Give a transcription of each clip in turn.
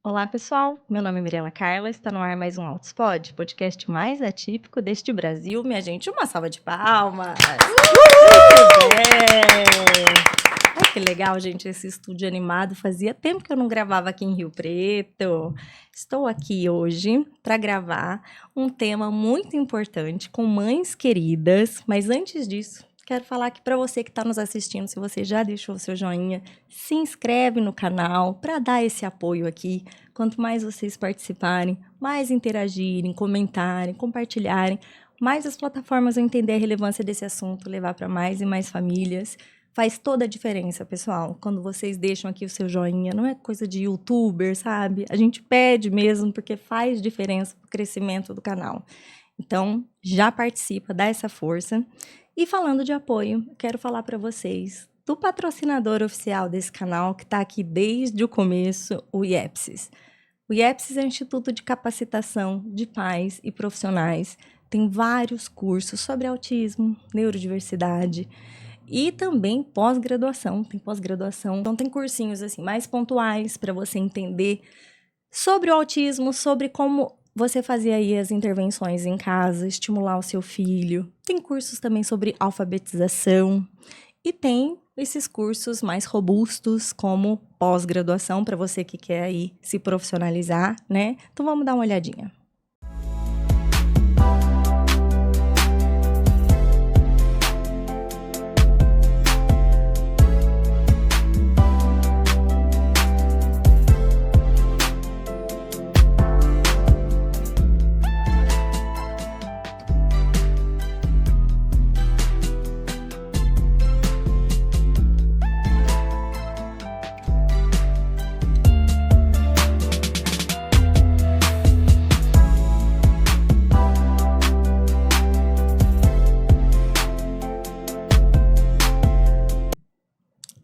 Olá, pessoal. Meu nome é Mirela Carla. Está no ar mais um Autospod, podcast mais atípico deste Brasil. Minha gente, uma salva de palmas. Muito bem. Ai, que legal, gente, esse estúdio animado. Fazia tempo que eu não gravava aqui em Rio Preto. Estou aqui hoje para gravar um tema muito importante com mães queridas. Mas antes disso, quero falar aqui para você que está nos assistindo, se você já deixou o seu joinha, se inscreve no canal para dar esse apoio aqui. Quanto mais vocês participarem, mais interagirem, comentarem, compartilharem, mais as plataformas vão entender a relevância desse assunto, levar para mais e mais famílias. Faz toda a diferença, pessoal, quando vocês deixam aqui o seu joinha. Não é coisa de youtuber, sabe? A gente pede mesmo porque faz diferença para o crescimento do canal. Então, já participa, dá essa força. E falando de apoio, quero falar para vocês do patrocinador oficial desse canal, que está aqui desde o começo, o IEPSIS. O IEPSIS é um instituto de capacitação de pais e profissionais. Tem vários cursos sobre autismo, neurodiversidade e também pós-graduação. Tem pós-graduação, então tem cursinhos assim mais pontuais para você entender sobre o autismo, sobre como você fazer aí as intervenções em casa, estimular o seu filho. Tem cursos também sobre alfabetização e tem esses cursos mais robustos, como pós-graduação, para você que quer aí se profissionalizar, né? Então vamos dar uma olhadinha.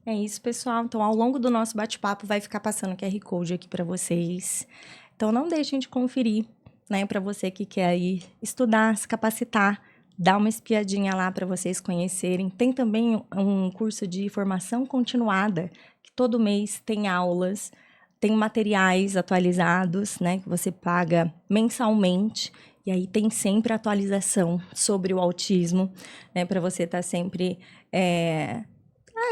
É isso, pessoal. Então, ao longo do nosso bate-papo, vai ficar passando o QR Code aqui para vocês. Então, não deixem de conferir, né? Para você que quer aí estudar, se capacitar, dá uma espiadinha lá para vocês conhecerem. Tem também um curso de formação continuada, que todo mês tem aulas, tem materiais atualizados, né? Que você paga mensalmente. E aí tem sempre atualização sobre o autismo, né? Para você estar sempre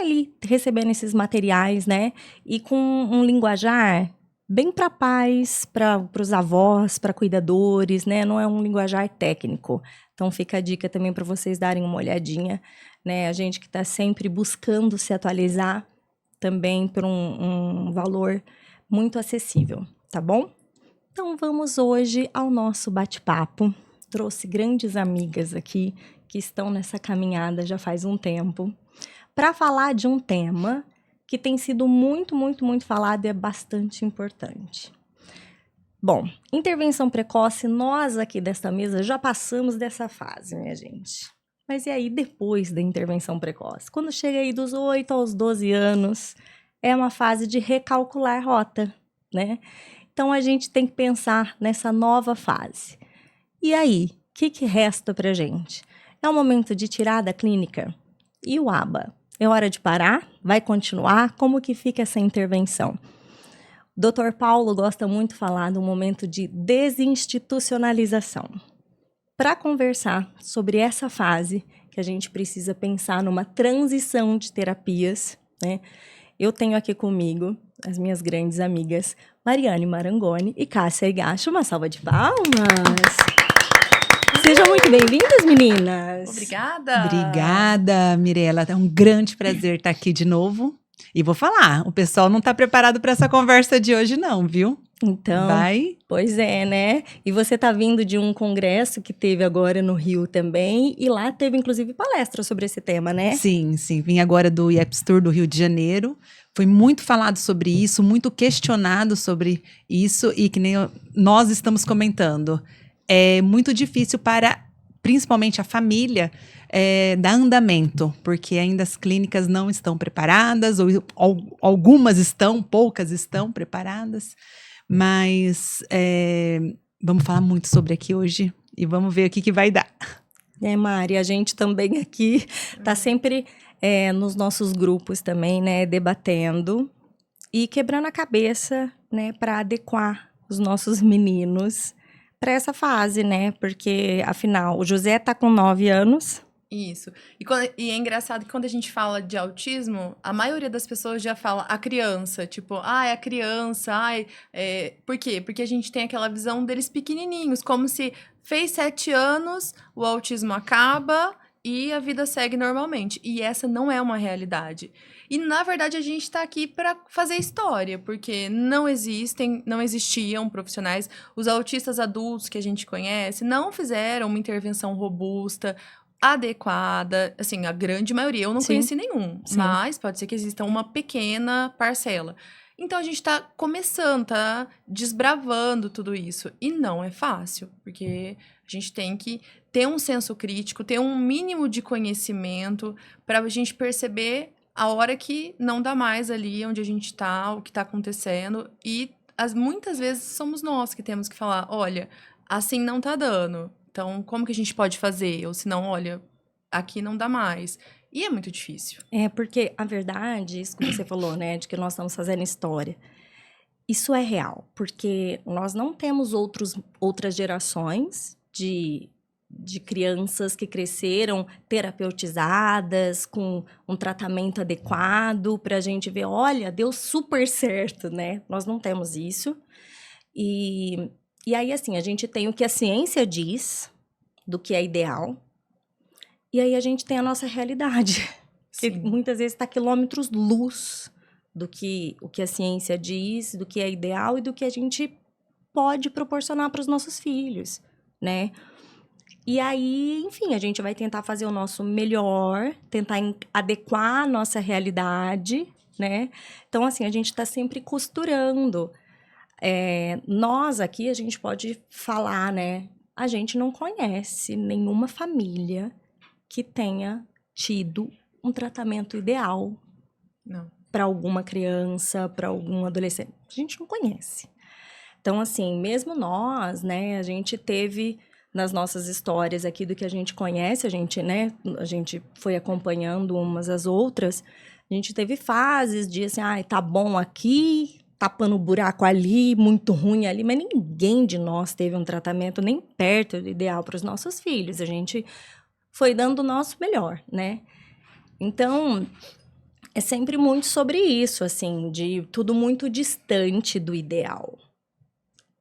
ali recebendo esses materiais, né? E com um linguajar bem para pais, para os avós, para cuidadores, né? Não é um linguajar técnico. Então fica a dica também para vocês darem uma olhadinha, né? A gente que está sempre buscando se atualizar também por um valor muito acessível, tá bom? Então vamos hoje ao nosso bate-papo. Trouxe grandes amigas aqui que estão nessa caminhada já faz um tempo, para falar de um tema que tem sido muito falado e é bastante importante. Bom, intervenção precoce, nós aqui desta mesa já passamos dessa fase, minha gente. Mas e aí depois da intervenção precoce? Quando chega aí dos 8 aos 12 anos, é uma fase de recalcular rota, né? Então a gente tem que pensar nessa nova fase. E aí, o que resta pra gente? É o momento de tirar da clínica? E o ABA? É hora de parar? Vai continuar? Como que fica essa intervenção? O Dr. Paulo gosta muito de falar do momento de desinstitucionalização. Para conversar sobre essa fase, que a gente precisa pensar numa transição de terapias, né? Eu tenho aqui comigo as minhas grandes amigas Mariane Marangoni e Cássia Higashi. Uma salva de palmas! Sejam muito bem-vindas, meninas. Obrigada. Obrigada, Mirela. É um grande prazer estar aqui de novo. E vou falar, o pessoal não está preparado para essa conversa de hoje não, viu? Então, pois é, né? E você está vindo de um congresso que teve agora no Rio também, e lá teve inclusive palestra sobre esse tema, né? Sim. Vim agora do IEPS Tour do Rio de Janeiro. Foi muito falado sobre isso, muito questionado sobre isso, e que nem nós estamos comentando. É muito difícil para, principalmente a família, dar andamento, porque ainda as clínicas não estão preparadas, ou algumas estão, poucas estão preparadas, mas vamos falar muito sobre aqui hoje e vamos ver o que vai dar. Mari, a gente também aqui está sempre nos nossos grupos também, né, debatendo. e quebrando a cabeça, né, para adequar os nossos meninos para essa fase, né? Porque, afinal, o José tá com 9 anos. Isso. E é engraçado que quando a gente fala de autismo, a maioria das pessoas já fala a criança. Tipo, é a criança, Por quê? Porque a gente tem aquela visão deles pequenininhos, como se fez 7 anos, o autismo acaba e a vida segue normalmente. E essa não é uma realidade. E, na verdade, a gente está aqui para fazer história, porque não existiam profissionais. Os autistas adultos que a gente conhece não fizeram uma intervenção robusta, adequada, assim, a grande maioria. Eu não conheci nenhum, mas pode ser que exista uma pequena parcela. Então, a gente tá começando, tá desbravando tudo isso. E não é fácil, porque a gente tem que ter um senso crítico, ter um mínimo de conhecimento para a gente perceber a hora que não dá mais ali onde a gente tá, o que tá acontecendo. E muitas vezes somos nós que temos que falar, olha, assim não tá dando. Então, como que a gente pode fazer? Ou se não, olha, aqui não dá mais. E é muito difícil. Porque a verdade, isso que você falou, né, de que nós estamos fazendo história, isso é real, porque nós não temos outras gerações de crianças que cresceram terapeutizadas, com um tratamento adequado, para a gente ver, olha, deu super certo, né? Nós não temos isso. E aí, assim, a gente tem o que a ciência diz do que é ideal, e aí a gente tem a nossa realidade, que muitas vezes está quilômetros-luz do que o que a ciência diz, do que é ideal e do que a gente pode proporcionar para os nossos filhos, né? E aí, enfim, a gente vai tentar fazer o nosso melhor, tentar adequar a nossa realidade, né? Então, assim, a gente está sempre costurando. Nós aqui, a gente pode falar, né? A gente não conhece nenhuma família que tenha tido um tratamento ideal para alguma criança, para algum adolescente. A gente não conhece. Então, assim, mesmo nós, né? A gente teve nas nossas histórias aqui do que a gente conhece, a gente foi acompanhando umas às outras, a gente teve fases de assim, tá bom aqui, tapando o buraco ali, muito ruim ali, mas ninguém de nós teve um tratamento nem perto do ideal para os nossos filhos. A gente foi dando o nosso melhor, né? Então, é sempre muito sobre isso, assim, de tudo muito distante do ideal.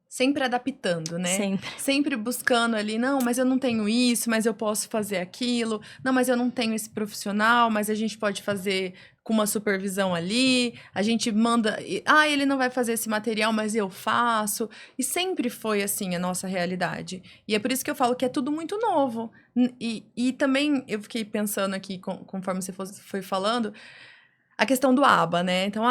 Sempre adaptando, né? Sempre buscando ali, não, mas eu não tenho isso, mas eu posso fazer aquilo. Não, mas eu não tenho esse profissional, mas a gente pode fazer com uma supervisão ali. A gente manda, ele não vai fazer esse material, mas eu faço. E sempre foi assim a nossa realidade. E é por isso que eu falo que é tudo muito novo. E também eu fiquei pensando aqui, conforme você foi falando, a questão do ABA, né? Então,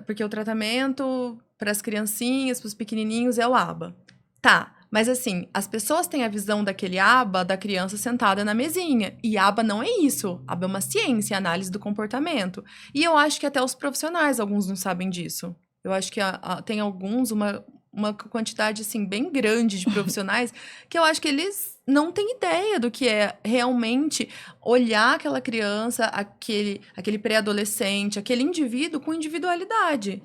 porque o tratamento para as criancinhas, para os pequenininhos, é o ABA. Tá, mas assim, as pessoas têm a visão daquele ABA da criança sentada na mesinha. E ABA não é isso. ABA é uma ciência, análise do comportamento. E eu acho que até os profissionais, alguns não sabem disso. Eu acho que tem alguns, uma quantidade, assim, bem grande de profissionais que eu acho que eles não têm ideia do que é realmente olhar aquela criança, aquele pré-adolescente, aquele indivíduo com individualidade.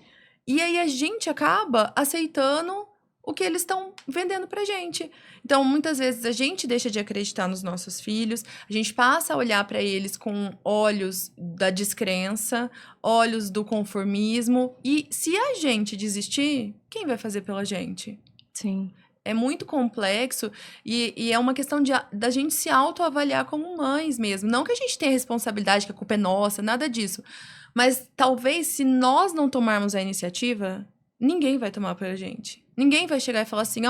E aí a gente acaba aceitando o que eles estão vendendo pra gente. Então, muitas vezes, a gente deixa de acreditar nos nossos filhos, a gente passa a olhar para eles com olhos da descrença, olhos do conformismo, e se a gente desistir, quem vai fazer pela gente? Sim. É muito complexo e é uma questão da gente se autoavaliar como mães mesmo. Não que a gente tenha responsabilidade, que a culpa é nossa, nada disso. Mas talvez, se nós não tomarmos a iniciativa, ninguém vai tomar pela gente. Ninguém vai chegar e falar assim,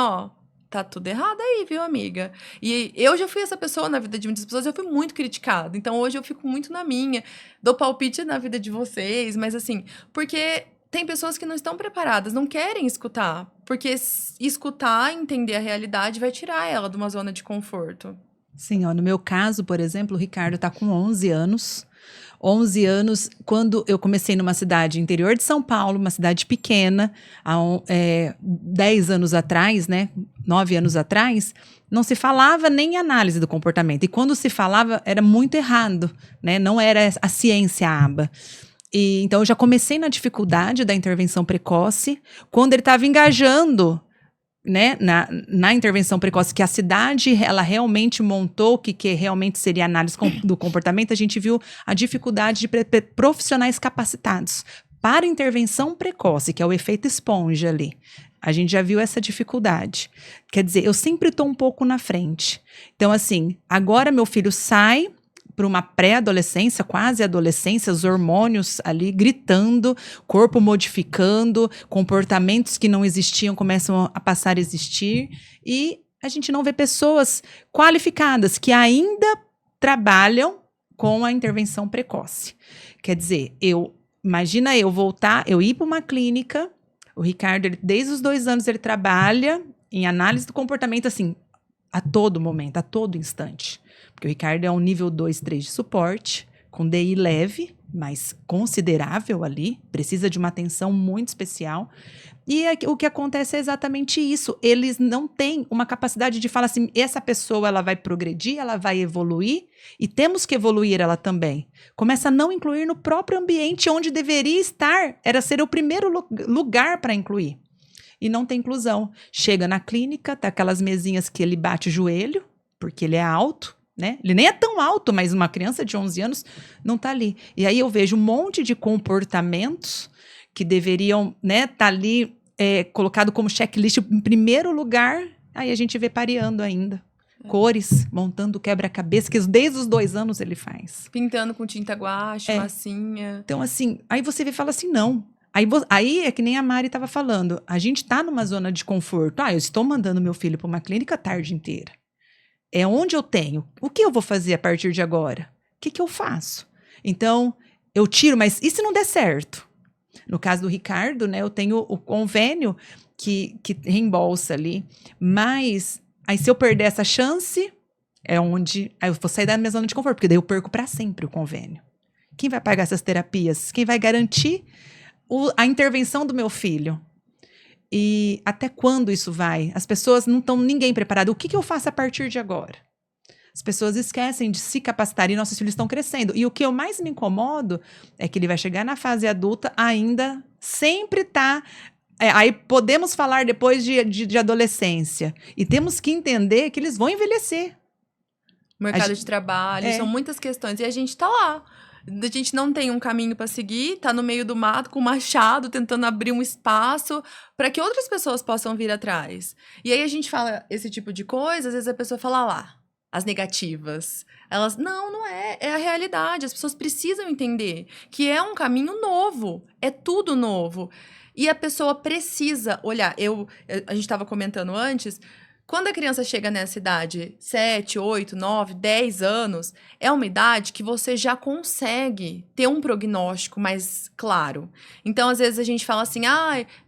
tá tudo errado aí, viu, amiga? E eu já fui essa pessoa na vida de muitas pessoas, eu fui muito criticada. Então, hoje eu fico muito na minha. Dou palpite na vida de vocês, mas assim, porque tem pessoas que não estão preparadas, não querem escutar. Porque escutar, entender a realidade, vai tirar ela de uma zona de conforto. Sim, no meu caso, por exemplo, o Ricardo tá com 11 anos. 11 anos, quando eu comecei numa cidade interior de São Paulo, uma cidade pequena, há 10 anos atrás, né, 9 anos atrás, não se falava nem análise do comportamento. E quando se falava, era muito errado, né? Não era a ciência ABA. E, então, eu já comecei na dificuldade da intervenção precoce, quando ele estava engajando, né, na intervenção precoce, que a cidade ela realmente montou, que realmente seria análise do comportamento, a gente viu a dificuldade de profissionais capacitados para intervenção precoce, que é o efeito esponja ali. A gente já viu essa dificuldade. Quer dizer, eu sempre estou um pouco na frente. Então, assim, agora meu filho sai para uma pré-adolescência, quase adolescência, os hormônios ali gritando, corpo modificando, comportamentos que não existiam começam a passar a existir, e a gente não vê pessoas qualificadas que ainda trabalham com a intervenção precoce. Quer dizer, imagina eu ir para uma clínica, o Ricardo, desde os 2 anos, ele trabalha em análise do comportamento, assim, a todo momento, a todo instante. Porque o Ricardo é um nível 2, 3 de suporte, com DI leve, mas considerável ali, precisa de uma atenção muito especial. E o que acontece é exatamente isso. Eles não têm uma capacidade de falar assim, essa pessoa ela vai progredir, ela vai evoluir, e temos que evoluir ela também. Começa a não incluir no próprio ambiente onde deveria estar, era ser o primeiro lugar para incluir. E não tem inclusão. Chega na clínica, tá aquelas mesinhas que ele bate o joelho, porque ele é alto, né? Ele nem é tão alto, mas uma criança de 11 anos não tá ali. E aí eu vejo um monte de comportamentos que deveriam, né, tá ali colocado como checklist em primeiro lugar, aí a gente vê pareando ainda. Cores, montando quebra-cabeça, que desde os 2 anos ele faz. Pintando com tinta guache, massinha. Então, assim, aí você vê e fala assim, não. Aí é que nem a Mari estava falando, a gente está numa zona de conforto. Eu estou mandando meu filho para uma clínica a tarde inteira. É onde eu tenho. O que eu vou fazer a partir de agora? O que eu faço? Então, eu tiro, mas e se não der certo? No caso do Ricardo, né, eu tenho o convênio que reembolsa ali. Mas, aí se eu perder essa chance, aí eu vou sair da minha zona de conforto, porque daí eu perco para sempre o convênio. Quem vai pagar essas terapias? Quem vai garantir a intervenção do meu filho? E até quando isso vai? As pessoas não estão ninguém preparado. O que eu faço a partir de agora? As pessoas esquecem de se capacitar e nossos filhos estão crescendo. E o que eu mais me incomodo é que ele vai chegar na fase adulta ainda sempre tá... aí podemos falar depois de adolescência. E temos que entender que eles vão envelhecer. Mercado de trabalho, são muitas questões. E a gente tá lá. A gente não tem um caminho para seguir, tá no meio do mato com um machado tentando abrir um espaço para que outras pessoas possam vir atrás. E aí a gente fala esse tipo de coisa, às vezes a pessoa fala lá, as negativas. Elas, não é, é a realidade. As pessoas precisam entender que é um caminho novo, é tudo novo. E a pessoa precisa olhar. A gente estava comentando antes, quando a criança chega nessa idade, 7, 8, 9, 10 anos, é uma idade que você já consegue ter um prognóstico mais claro. Então, às vezes, a gente fala assim,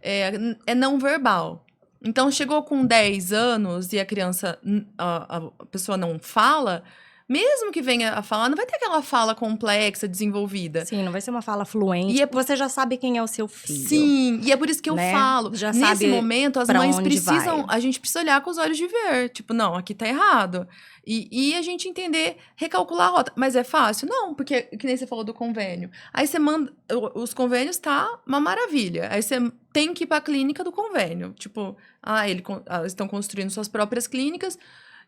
é não verbal. Então, chegou com 10 anos e a criança, a pessoa não fala... Mesmo que venha a falar, não vai ter aquela fala complexa, desenvolvida. Sim, não vai ser uma fala fluente. E você já sabe quem é o seu filho. Sim, e é por isso que eu falo. Já nesse sabe momento, as mães precisam... A gente precisa olhar com os olhos de ver. Tipo, não, aqui tá errado. E a gente entender, recalcular a rota. Mas é fácil? Não, porque, que nem você falou do convênio. Aí você manda... Os convênios uma maravilha. Aí você tem que ir pra clínica do convênio. Tipo, eles estão construindo suas próprias clínicas.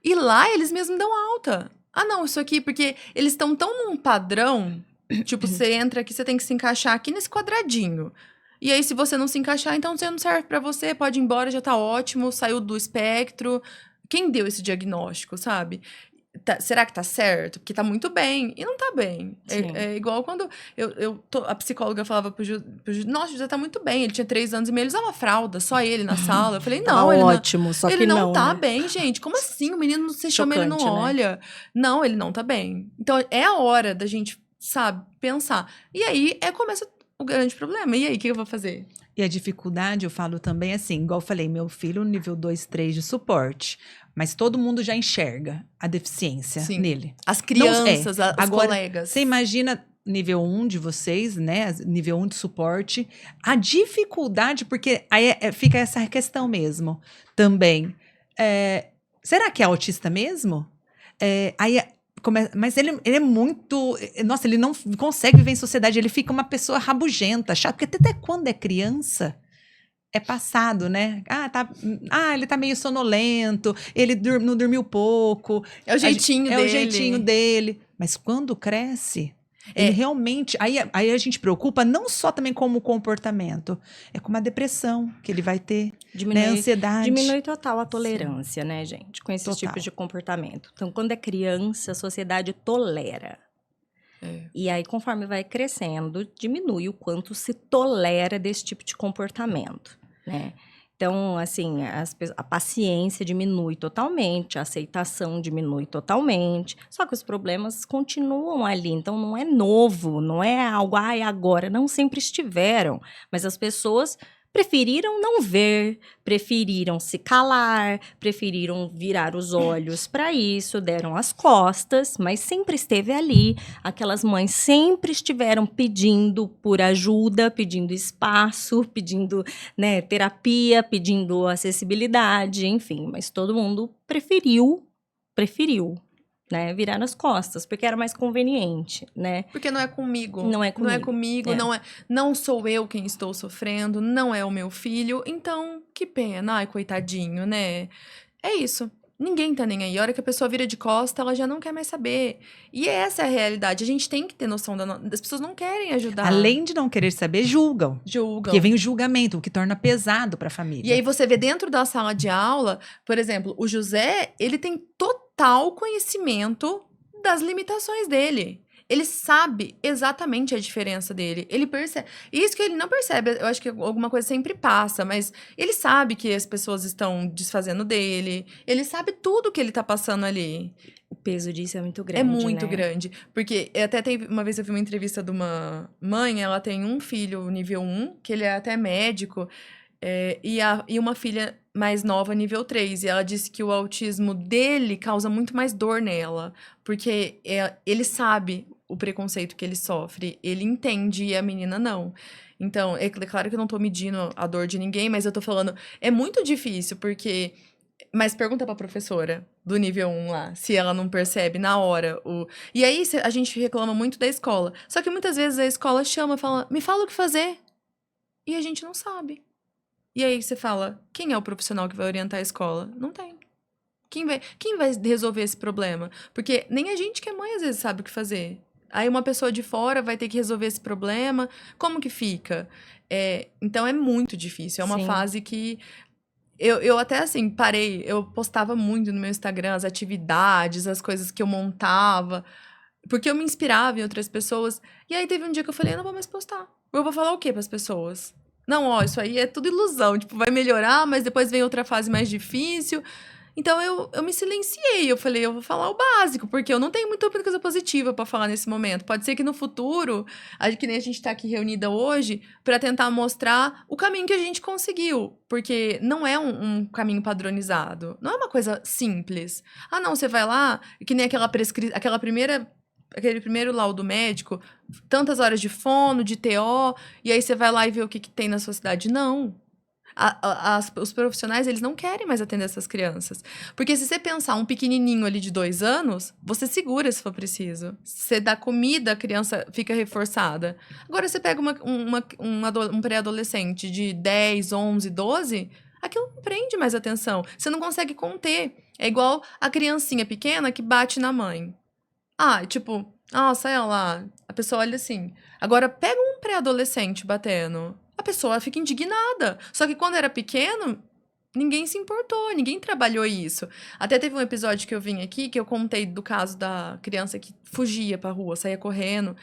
E lá, eles mesmos dão alta. Não, isso aqui, porque eles estão tão num padrão, tipo, você entra aqui, você tem que se encaixar aqui nesse quadradinho. E aí, se você não se encaixar, então você não serve pra você, pode ir embora, já tá ótimo, saiu do espectro. Quem deu esse diagnóstico, sabe? Será que tá certo? Porque tá muito bem. E não tá bem. É igual quando a psicóloga falava pro José, nossa, o José tá muito bem. Ele tinha 3 anos e meio, ele usava fralda, só ele na sala. Eu falei, não, ele ótimo, só que ele não tá né? bem, gente. Como assim? O menino, você chama, ele não olha. Não, ele não tá bem. Então, é a hora da gente, sabe, pensar. E aí, começa o grande problema. E aí, o que eu vou fazer? E a dificuldade, eu falo também assim, igual eu falei, meu filho nível 2, 3 de suporte, mas todo mundo já enxerga a deficiência nele. As crianças, as colegas. Você imagina nível 1 de vocês, né, nível 1 de suporte, a dificuldade, porque aí fica essa questão mesmo também. Será que é autista mesmo? Aí Mas ele é muito... Nossa, ele não consegue viver em sociedade. Ele fica uma pessoa rabugenta, chata. Porque até quando é criança, é passado, né? Ele tá meio sonolento. Ele não dormiu pouco. É o jeitinho dele. É o jeitinho dele. Mas quando cresce... Ele realmente... Aí a gente preocupa não só também como o comportamento, é como a depressão que ele vai ter, né? A ansiedade. Diminui total a tolerância, né, gente? Com esses tipos de comportamento. Então, quando é criança, a sociedade tolera. E aí, conforme vai crescendo, diminui o quanto se tolera desse tipo de comportamento, né? Então, assim, a paciência diminui totalmente, a aceitação diminui totalmente, só que os problemas continuam ali, então não é novo, não é algo, agora, não sempre estiveram, mas as pessoas preferiram não ver, preferiram se calar, preferiram virar os olhos para isso, deram as costas, mas sempre esteve ali. Aquelas mães sempre estiveram pedindo por ajuda, pedindo espaço, pedindo, né, terapia, pedindo acessibilidade, enfim, mas todo mundo preferiu, né, virar as costas, porque era mais conveniente, né? Porque não é comigo. Não é comigo. Não sou eu quem estou sofrendo, não é o meu filho, então, que pena, ai, coitadinho, né? É isso. Ninguém tá nem aí. A hora que a pessoa vira de costa, ela já não quer mais saber. E essa é a realidade. A gente tem que ter noção das pessoas não querem ajudar. Além de não querer saber, julgam. Porque vem o julgamento, o que torna pesado para a família. E aí você vê dentro da sala de aula, por exemplo, o José, ele tem total conhecimento das limitações dele. Ele sabe exatamente a diferença dele. Ele percebe. Isso que ele não percebe, eu acho que alguma coisa sempre passa, mas ele sabe que as pessoas estão desfazendo dele. Ele sabe tudo que ele tá passando ali. O peso disso é muito grande. É muito né? grande. Porque até uma vez eu vi uma entrevista de uma mãe, ela tem um filho nível 1, que ele é até médico, e uma filha mais nova, nível 3. E ela disse que o autismo dele causa muito mais dor nela. Porque ele sabe o preconceito que ele sofre. Ele entende e a menina não. Então, é claro que eu não tô medindo a dor de ninguém, mas eu tô falando... É muito difícil, porque... Mas pergunta pra professora do nível 1 lá, se ela não percebe na hora. E aí a gente reclama muito da escola. Só que muitas vezes a escola chama, fala, me fala o que fazer. E a gente não sabe. E aí você fala, quem é o profissional que vai orientar a escola? Não tem. Quem vai resolver esse problema? Porque nem a gente que é mãe às vezes sabe o que fazer. Aí uma pessoa de fora vai ter que resolver esse problema. Como que fica? Então é muito difícil. É uma fase que... Eu até, assim, parei. Eu postava muito no meu Instagram as atividades, as coisas que eu montava. Porque eu me inspirava em outras pessoas. E aí teve um dia que eu falei, eu não vou mais postar. Eu vou falar o quê pras pessoas? Não, isso aí é tudo ilusão. Tipo, vai melhorar, mas depois vem outra fase mais difícil. Então, eu me silenciei. Eu falei, eu vou falar o básico, porque eu não tenho muita coisa positiva pra falar nesse momento. Pode ser que no futuro, que nem a gente tá aqui reunida hoje, pra tentar mostrar o caminho que a gente conseguiu. Porque não é um caminho padronizado. Não é uma coisa simples. Não, você vai lá, que nem aquele primeiro laudo médico, tantas horas de fono, de TO, e aí você vai lá e vê o que tem na sua cidade. Não. Os profissionais, eles não querem mais atender essas crianças. Porque se você pensar um pequenininho ali de 2 anos, você segura se for preciso. Você dá comida, a criança fica reforçada. Agora, você pega um pré-adolescente de 10, 11, 12, aquilo não prende mais atenção. Você não consegue conter. É igual a criancinha pequena que bate na mãe. Sai lá. A pessoa olha assim. Agora, pega um pré-adolescente batendo. A pessoa fica indignada. Só que quando era pequeno, ninguém se importou, ninguém trabalhou isso. Até teve um episódio que eu vim aqui, que eu contei do caso da criança que fugia pra rua, saía correndo.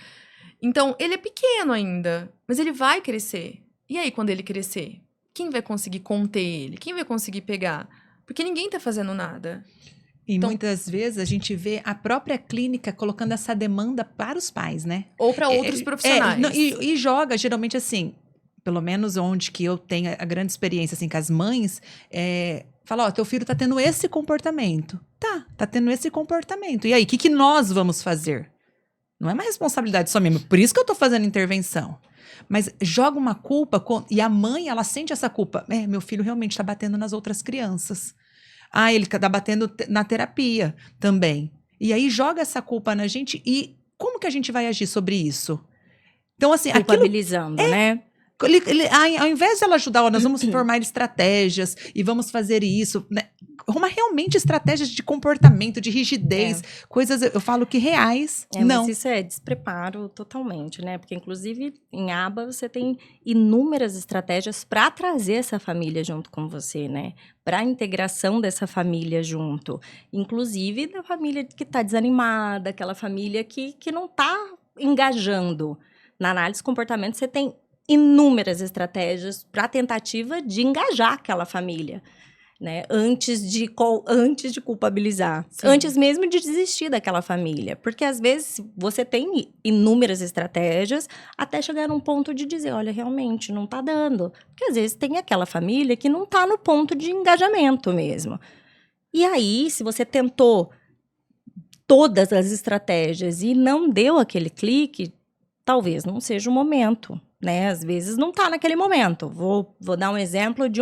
Então, ele é pequeno ainda, mas ele vai crescer. E aí, quando ele crescer? Quem vai conseguir conter ele? Quem vai conseguir pegar? Porque ninguém tá fazendo nada. E muitas vezes a gente vê a própria clínica colocando essa demanda para os pais, né? Ou para outros profissionais. E joga, geralmente assim, pelo menos onde que eu tenho a grande experiência assim, com as mães, fala, teu filho tá tendo esse comportamento. Tá tendo esse comportamento. E aí, o que nós vamos fazer? Não é uma responsabilidade só minha, por isso que eu tô fazendo intervenção. Mas joga uma culpa, e a mãe, ela sente essa culpa. Meu filho realmente tá batendo nas outras crianças. Ele tá batendo na terapia também. E aí joga essa culpa na gente e como que a gente vai agir sobre isso? Então, assim, culpabilizando, né? Ao invés de ela ajudar, nós vamos formar estratégias e vamos fazer isso, né? Arrumar realmente estratégias de comportamento, de rigidez, coisas, eu falo que reais, não. Mas isso é despreparo totalmente, né? Porque, inclusive, em aba, você tem inúmeras estratégias para trazer essa família junto com você, né? Para a integração dessa família junto. Inclusive, da família que está desanimada, aquela família que não está engajando. Na análise de comportamento, você tem inúmeras estratégias para a tentativa de engajar aquela família, né? Antes de culpabilizar, sim, antes mesmo de desistir daquela família, porque às vezes você tem inúmeras estratégias até chegar num ponto de dizer, olha, realmente não tá dando, porque às vezes tem aquela família que não tá no ponto de engajamento mesmo. E aí, se você tentou todas as estratégias e não deu aquele clique, talvez não seja o momento, né? Às vezes não tá naquele momento. Vou dar um exemplo de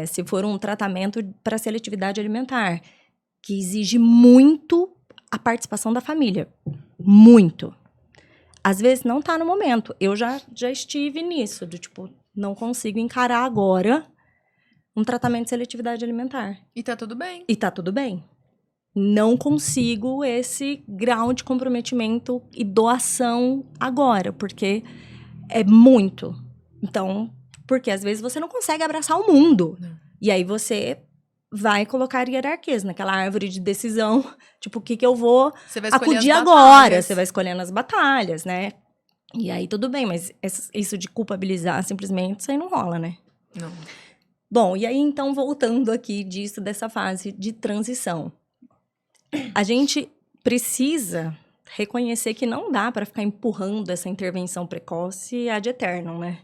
se for um tratamento para seletividade alimentar, que exige muito a participação da família. Muito. Às vezes não tá no momento. Eu já estive nisso, de tipo, não consigo encarar agora um tratamento de seletividade alimentar. E tá tudo bem. E tá tudo bem. Não consigo esse grau de comprometimento e doação agora, porque é muito. Então, porque às vezes você não consegue abraçar o mundo. Não. E aí você vai colocar hierarquias naquela árvore de decisão, tipo, o que eu vou acudir agora? Você vai escolhendo as batalhas, né? E aí tudo bem, mas isso de culpabilizar simplesmente, isso aí não rola, né? Não. Bom, e aí então voltando aqui dessa fase de transição. A gente precisa reconhecer que não dá para ficar empurrando essa intervenção precoce ad eternum, né?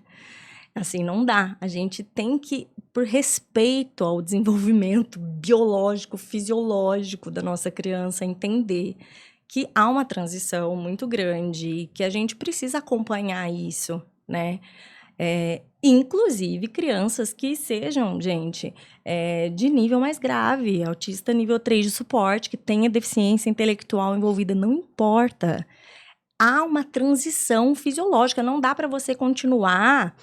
Assim, não dá. A gente tem que, por respeito ao desenvolvimento biológico, fisiológico da nossa criança, entender que há uma transição muito grande, que a gente precisa acompanhar isso, né? Inclusive crianças que sejam, gente, de nível mais grave, autista nível 3 de suporte, que tenha deficiência intelectual envolvida, não importa. Há uma transição fisiológica, não dá para você continuar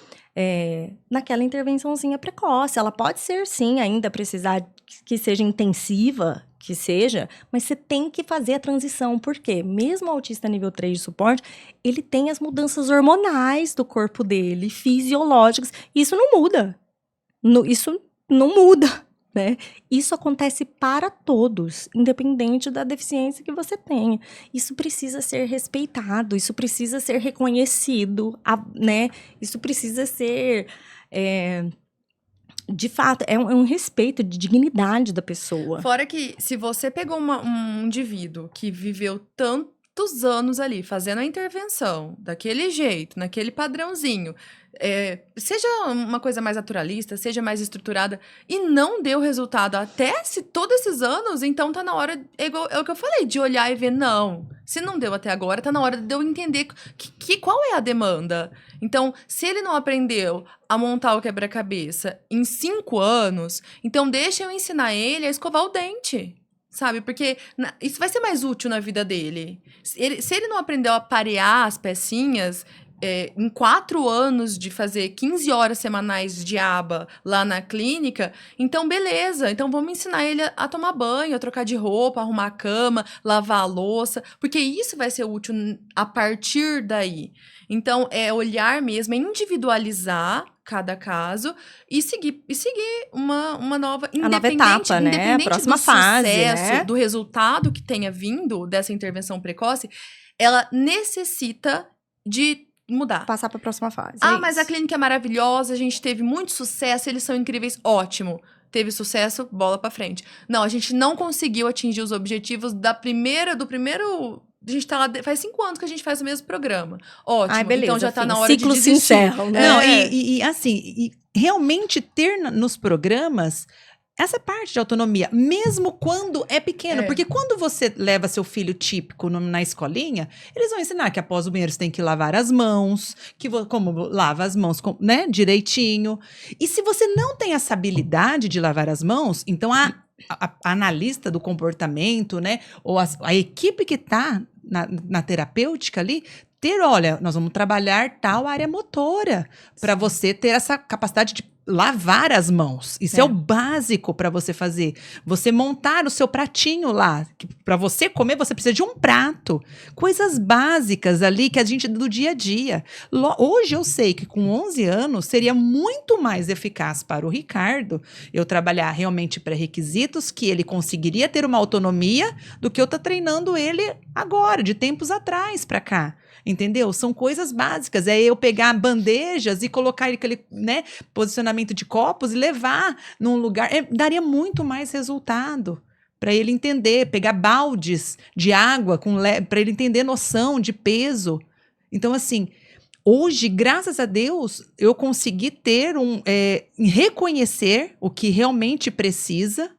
naquela intervençãozinha precoce. Ela pode ser, sim, ainda precisar que seja intensiva, que seja, mas você tem que fazer a transição, porque mesmo o autista nível 3 de suporte, ele tem as mudanças hormonais do corpo dele, fisiológicas, e isso não muda. Isso não muda, né? Isso acontece para todos, independente da deficiência que você tenha. Isso precisa ser respeitado, isso precisa ser reconhecido, né? Isso precisa ser... de fato, é um respeito de dignidade da pessoa. Fora que, se você pegou um indivíduo que viveu tantos anos ali, fazendo a intervenção, daquele jeito, naquele padrãozinho, seja uma coisa mais naturalista, seja mais estruturada, e não deu resultado até todos esses anos, então tá na hora, é o que eu falei, de olhar e ver, não, se não deu até agora, tá na hora de eu entender qual é a demanda. Então, se ele não aprendeu a montar o quebra-cabeça em 5 anos, então deixa eu ensinar ele a escovar o dente, sabe? Porque isso vai ser mais útil na vida dele. Se ele não aprendeu a parear as pecinhas... em 4 anos de fazer 15 horas semanais de aba lá na clínica, então beleza, então vamos ensinar ele a tomar banho, a trocar de roupa, arrumar a cama, lavar a louça, porque isso vai ser útil a partir daí. Então, é olhar mesmo, é individualizar cada caso e seguir uma nova... A nova etapa, né? A próxima fase, sucesso, né? do resultado que tenha vindo dessa intervenção precoce, ela necessita de mudar. Passar para a próxima fase. Mas a clínica é maravilhosa, a gente teve muito sucesso, eles são incríveis, ótimo. Teve sucesso, bola pra frente. Não, a gente não conseguiu atingir os objetivos do primeiro... A gente tá lá, faz 5 anos que a gente faz o mesmo programa. Ótimo, beleza, então já tá na hora ciclo de desistir. Se encerra, né? Não, e realmente ter nos programas essa parte de autonomia, mesmo quando é pequeno. Porque quando você leva seu filho típico na escolinha, eles vão ensinar que após o banheiro você tem que lavar as mãos, como lava as mãos, né, direitinho. E se você não tem essa habilidade de lavar as mãos, então a analista do comportamento, né? Ou a equipe que está na terapêutica ali, olha, nós vamos trabalhar tal área motora para você ter essa capacidade de lavar as mãos. Isso é o básico para você fazer. Você montar o seu pratinho lá. Para você comer, você precisa de um prato. Coisas básicas ali que a gente do dia a dia. Hoje eu sei que com 11 anos seria muito mais eficaz para o Ricardo eu trabalhar realmente pré-requisitos que ele conseguiria ter uma autonomia do que eu estar treinando ele agora, de tempos atrás para cá. Entendeu? São coisas básicas. É eu pegar bandejas e colocar aquele, né, posicionamento de copos e levar num lugar. Daria muito mais resultado para ele entender. Pegar baldes de água para ele entender noção de peso. Então, assim, hoje, graças a Deus, eu consegui ter reconhecer o que realmente precisa.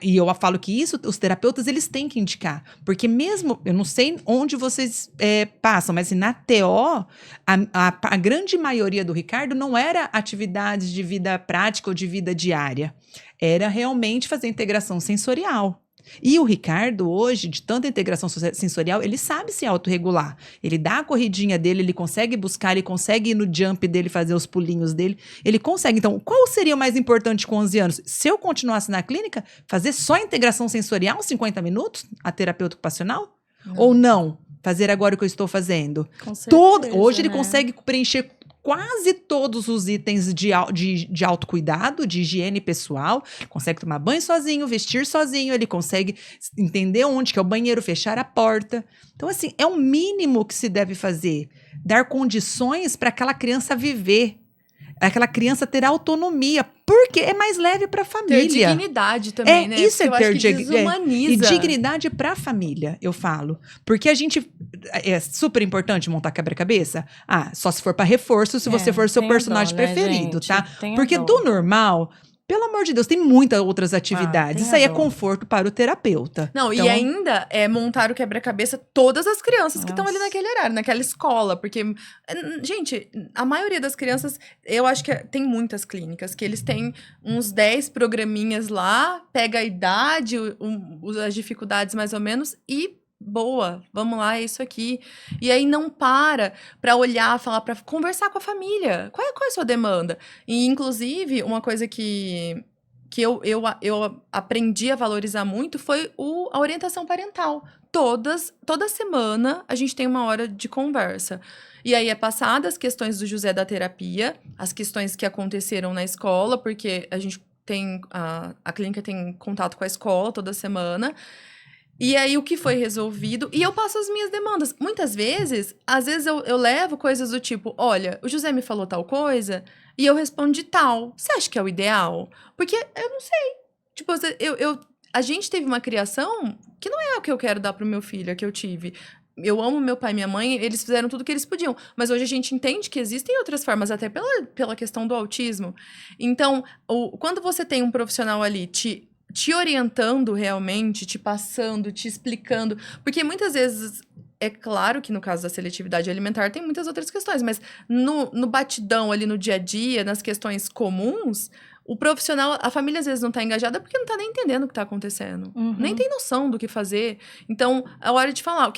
E eu falo que isso, os terapeutas, eles têm que indicar. Porque mesmo, eu não sei onde vocês passam, mas na TO, a grande maioria do Ricardo não era atividades de vida prática ou de vida diária. Era realmente fazer integração sensorial. E o Ricardo, hoje, de tanta integração sensorial, ele sabe se autorregular. Ele dá a corridinha dele, ele consegue buscar, ele consegue ir no jump dele, fazer os pulinhos dele. Ele consegue. Então, qual seria o mais importante com 11 anos? Se eu continuasse na clínica, fazer só integração sensorial, 50 minutos, a terapeuta ocupacional? Não. Ou não? Fazer agora o que eu estou fazendo? Com certeza, hoje ele consegue preencher quase todos os itens de autocuidado, de higiene pessoal. Consegue tomar banho sozinho, vestir sozinho, ele consegue entender onde que é o banheiro, fechar a porta. Então, assim, é o mínimo que se deve fazer. Dar condições para aquela criança viver. Aquela criança ter autonomia, porque é mais leve para a família. Ter dignidade também, né? Isso porque é ter dignidade. E dignidade para a família, eu falo. Porque a gente... É super importante montar quebra-cabeça? Só se for para reforço, se você for seu personagem preferido, né, tá? Porque do normal... Pelo amor de Deus, tem muitas outras atividades. Isso aí é conforto para o terapeuta. Não, então... e ainda é montar o quebra-cabeça todas as crianças que estão ali naquele horário, naquela escola. Porque, gente, a maioria das crianças, eu acho que tem muitas clínicas que eles têm uns 10 programinhas lá, pega a idade, as dificuldades mais ou menos e boa, vamos lá, é isso aqui. E aí não para olhar, falar, para conversar com a família. Qual é a sua demanda? E, inclusive, uma coisa que eu aprendi a valorizar muito foi a orientação parental. Toda semana a gente tem uma hora de conversa. E aí é passada as questões do José da terapia, as questões que aconteceram na escola, porque a gente tem, a clínica tem contato com a escola toda semana. E aí, o que foi resolvido? E eu passo as minhas demandas. Muitas vezes, eu levo coisas do tipo, olha, o José me falou tal coisa e eu respondi tal. Você acha que é o ideal? Porque eu não sei. Tipo, a gente teve uma criação que não é o que eu quero dar pro meu filho, a que eu tive. Eu amo meu pai e minha mãe, eles fizeram tudo o que eles podiam. Mas hoje a gente entende que existem outras formas, até pela questão do autismo. Então, quando você tem um profissional ali te orientando realmente, te passando, te explicando. Porque muitas vezes, é claro que no caso da seletividade alimentar tem muitas outras questões, mas no batidão ali no dia a dia, nas questões comuns, o profissional, a família às vezes não está engajada porque não está nem entendendo o que está acontecendo. Uhum. Nem tem noção do que fazer. Então, é hora de falar.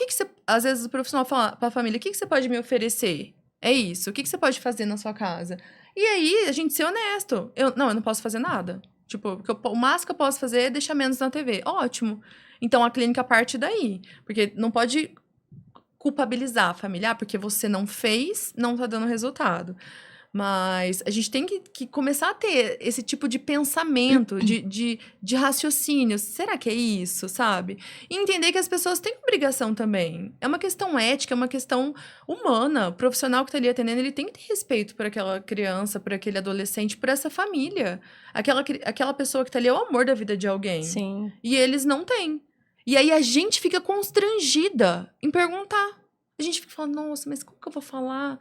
Às vezes o profissional fala para a família, o que você pode me oferecer? É isso. O que você pode fazer na sua casa? E aí, a gente ser honesto. Eu não posso fazer nada. Tipo, o máximo que eu posso fazer é deixar menos na TV. Ótimo. Então, a clínica parte daí. Porque não pode culpabilizar a família, porque você não fez, não tá dando resultado. Mas a gente tem que começar a ter esse tipo de pensamento, de raciocínio. Será que é isso, sabe? E entender que as pessoas têm obrigação também. É uma questão ética, é uma questão humana. O profissional que tá ali atendendo, ele tem que ter respeito por aquela criança, por aquele adolescente, por essa família. Aquela pessoa que tá ali é o amor da vida de alguém. Sim. E eles não têm. E aí a gente fica constrangida em perguntar. A gente fica falando, nossa, mas como que eu vou falar?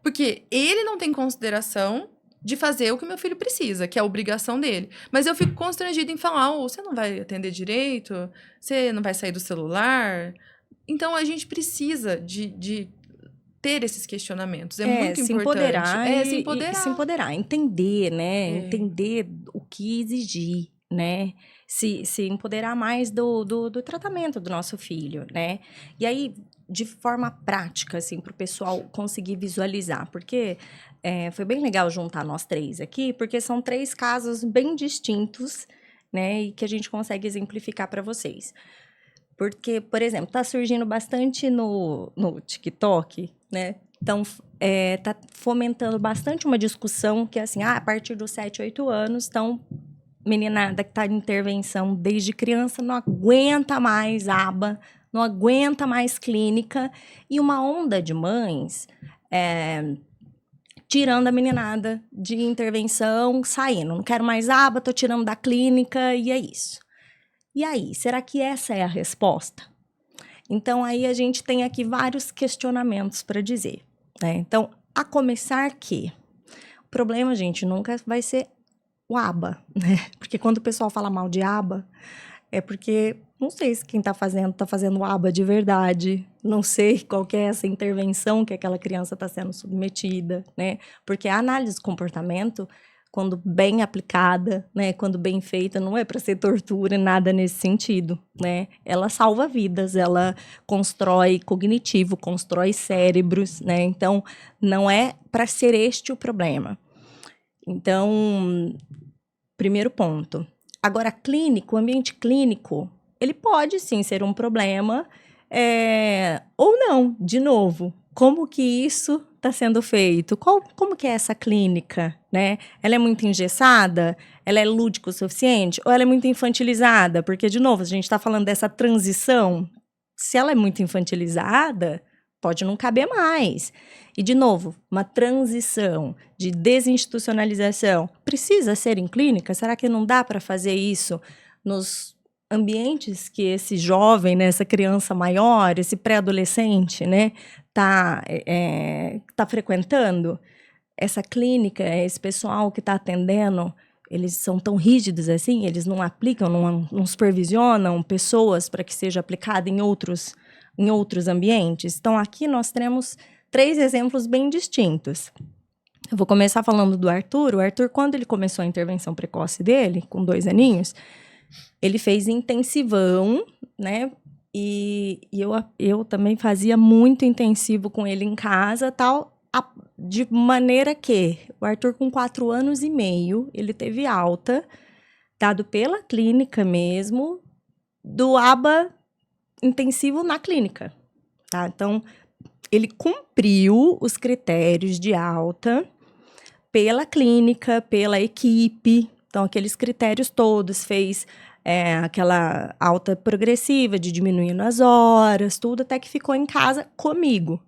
Porque ele não tem consideração de fazer o que meu filho precisa, que é a obrigação dele. Mas eu fico constrangida em falar, você não vai atender direito? Você não vai sair do celular? Então, a gente precisa de ter esses questionamentos. É muito importante. Se empoderar. Entender, né? Entender o que exigir. né? Se empoderar mais do tratamento do nosso filho, né? E aí, de forma prática, assim, para o pessoal conseguir visualizar. Porque foi bem legal juntar nós três aqui, porque são 3 casos bem distintos, né? E que a gente consegue exemplificar para vocês. Porque, por exemplo, tá surgindo bastante no TikTok, né? Então, tá fomentando bastante uma discussão que é assim, a partir dos 7, 8 anos, então, meninada que tá em intervenção desde criança não aguenta mais aba, não aguenta mais clínica, e uma onda de mães tirando a meninada de intervenção, saindo. Não quero mais aba, tô tirando da clínica, e é isso. E aí, será que essa é a resposta? Então, aí a gente tem aqui vários questionamentos para dizer, né? Então, a começar que o problema, gente, nunca vai ser o aba, né? Porque quando o pessoal fala mal de aba, é porque não sei se quem tá fazendo aba de verdade, não sei qual que é essa intervenção que aquela criança está sendo submetida, né? Porque a análise de comportamento, quando bem aplicada, né, quando bem feita, não é para ser tortura, nada nesse sentido, né? Ela salva vidas, ela constrói cognitivo, constrói cérebros, né? Então, não é para ser este o problema. Então, primeiro ponto. Agora, clínico, o ambiente clínico, ele pode sim ser um problema, ou não, de novo. Como que isso está sendo feito? Como que é essa clínica, né? Ela é muito engessada? Ela é lúdica o suficiente? Ou ela é muito infantilizada? Porque, de novo, a gente está falando dessa transição. Se ela é muito infantilizada, pode não caber mais. E, de novo, uma transição de desinstitucionalização precisa ser em clínica? Será que não dá para fazer isso nos ambientes que esse jovem, né, essa criança maior, esse pré-adolescente, né, tá frequentando? Essa clínica, esse pessoal que está atendendo, eles são tão rígidos assim? Eles não aplicam, não supervisionam pessoas para que seja aplicada em outros ambientes? Então, aqui nós temos 3 exemplos bem distintos. Eu vou começar falando do Arthur. O Arthur, quando ele começou a intervenção precoce dele, com 2 aninhos, ele fez intensivão, né? E eu também fazia muito intensivo com ele em casa, tal, de maneira que o Arthur, com 4 anos e meio, ele teve alta, dado pela clínica mesmo, do aba intensivo na clínica, tá? Então, ele cumpriu os critérios de alta pela clínica, pela equipe. Então, aqueles critérios todos, fez aquela alta progressiva de diminuindo as horas, tudo, até que ficou em casa comigo.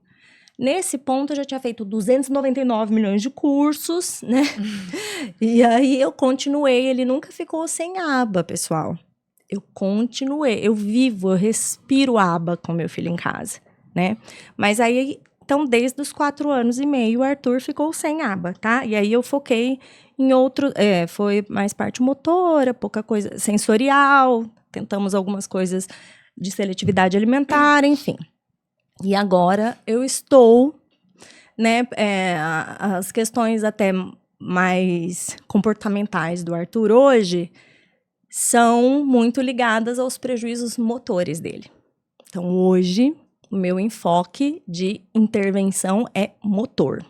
Nesse ponto, eu já tinha feito 299 milhões de cursos, né? E aí, eu continuei. Ele nunca ficou sem aba, pessoal. Eu continuei. Eu vivo, eu respiro aba com meu filho em casa, né? Mas aí, então, desde os 4 anos e meio, o Arthur ficou sem aba, tá? E aí, eu foquei em outro... foi mais parte motora, pouca coisa sensorial. Tentamos algumas coisas de seletividade alimentar, enfim. E agora eu estou, né, as questões até mais comportamentais do Arthur hoje são muito ligadas aos prejuízos motores dele. Então, hoje, o meu enfoque de intervenção é motor.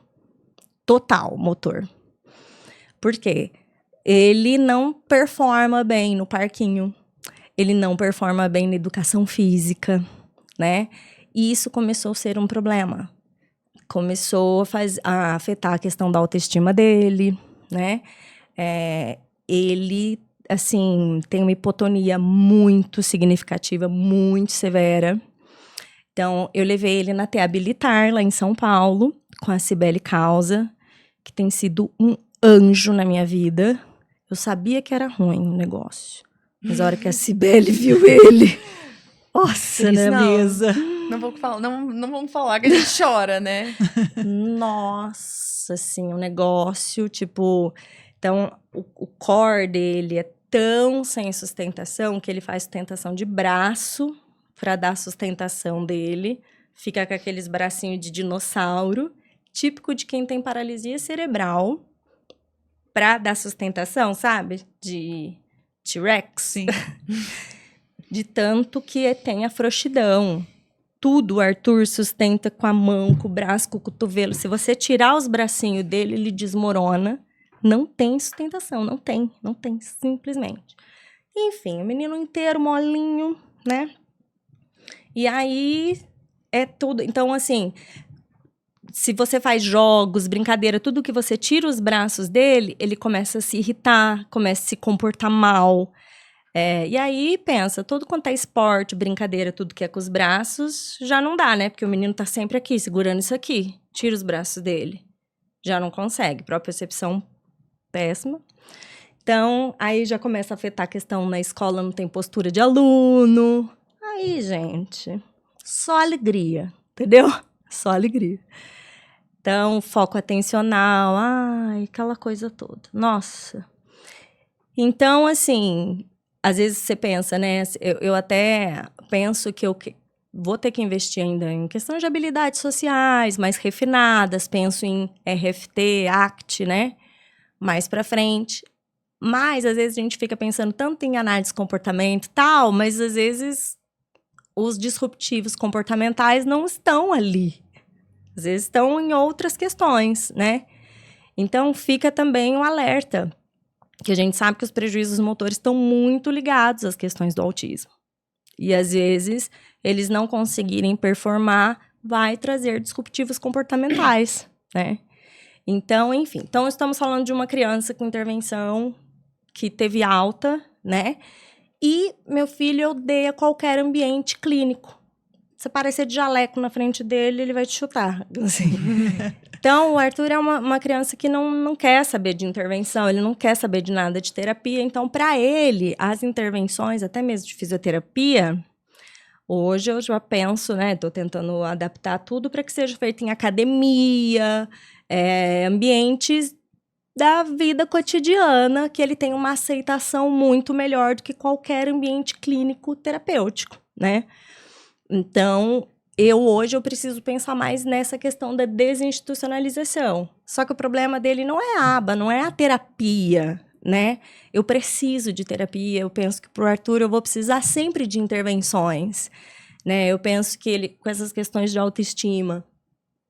Total motor. Por quê? Ele não performa bem no parquinho, ele não performa bem na educação física, né? E isso começou a ser um problema. Começou a afetar a questão da autoestima dele, né? Ele, assim, tem uma hipotonia muito significativa, muito severa. Então, eu levei ele na Habilitar, lá em São Paulo, com a Cibele Causa, que tem sido um anjo na minha vida. Eu sabia que era ruim o negócio. Mas a hora que a Cibele viu ele... Nossa, na mesa. Não vamos falar que a gente chora, né? Nossa, assim, um negócio, tipo... Então, o core dele é tão sem sustentação que ele faz sustentação de braço para dar sustentação dele. Fica com aqueles bracinhos de dinossauro, típico de quem tem paralisia cerebral, para dar sustentação, sabe? T-Rex. Sim. De tanto que tem a frouxidão. Tudo o Arthur sustenta com a mão, com o braço, com o cotovelo. Se você tirar os bracinhos dele, ele desmorona. Não tem sustentação, não tem, simplesmente. Enfim, o menino inteiro, molinho, né? E aí, é tudo. Então, assim, se você faz jogos, brincadeira, tudo que você tira os braços dele, ele começa a se irritar, começa a se comportar mal. E aí, pensa, tudo quanto é esporte, brincadeira, tudo que é com os braços, já não dá, né? Porque o menino tá sempre aqui, segurando isso aqui. Tira os braços dele. Já não consegue. Propriocepção péssima. Então, aí já começa a afetar a questão na escola, não tem postura de aluno. Aí, gente, só alegria, entendeu? Só alegria. Então, foco atencional, aquela coisa toda. Nossa. Então, assim, às vezes você pensa, né? Eu até penso que eu vou ter que investir ainda em questões de habilidades sociais mais refinadas, penso em RFT, ACT, né? Mais pra frente. Mas, às vezes, a gente fica pensando tanto em análise de comportamento e tal, mas, às vezes, os disruptivos comportamentais não estão ali. Às vezes, estão em outras questões, né? Então, fica também um alerta, que a gente sabe que os prejuízos motores estão muito ligados às questões do autismo. E, às vezes, eles não conseguirem performar, vai trazer disruptivos comportamentais, né? Então, enfim. Então, estamos falando de uma criança com intervenção que teve alta, né? E meu filho odeia qualquer ambiente clínico. Se aparecer de jaleco na frente dele, ele vai te chutar. Assim. Então, o Arthur é uma criança que não quer saber de intervenção, ele não quer saber de nada de terapia. Então, para ele, as intervenções, até mesmo de fisioterapia, hoje eu já penso, né? Estou tentando adaptar tudo para que seja feito em academia, ambientes da vida cotidiana, que ele tenha uma aceitação muito melhor do que qualquer ambiente clínico terapêutico, né? Então, hoje eu preciso pensar mais nessa questão da desinstitucionalização. Só que o problema dele não é a aba, não é a terapia, né? Eu preciso de terapia, eu penso que para o Arthur eu vou precisar sempre de intervenções, né? Eu penso que ele, com essas questões de autoestima,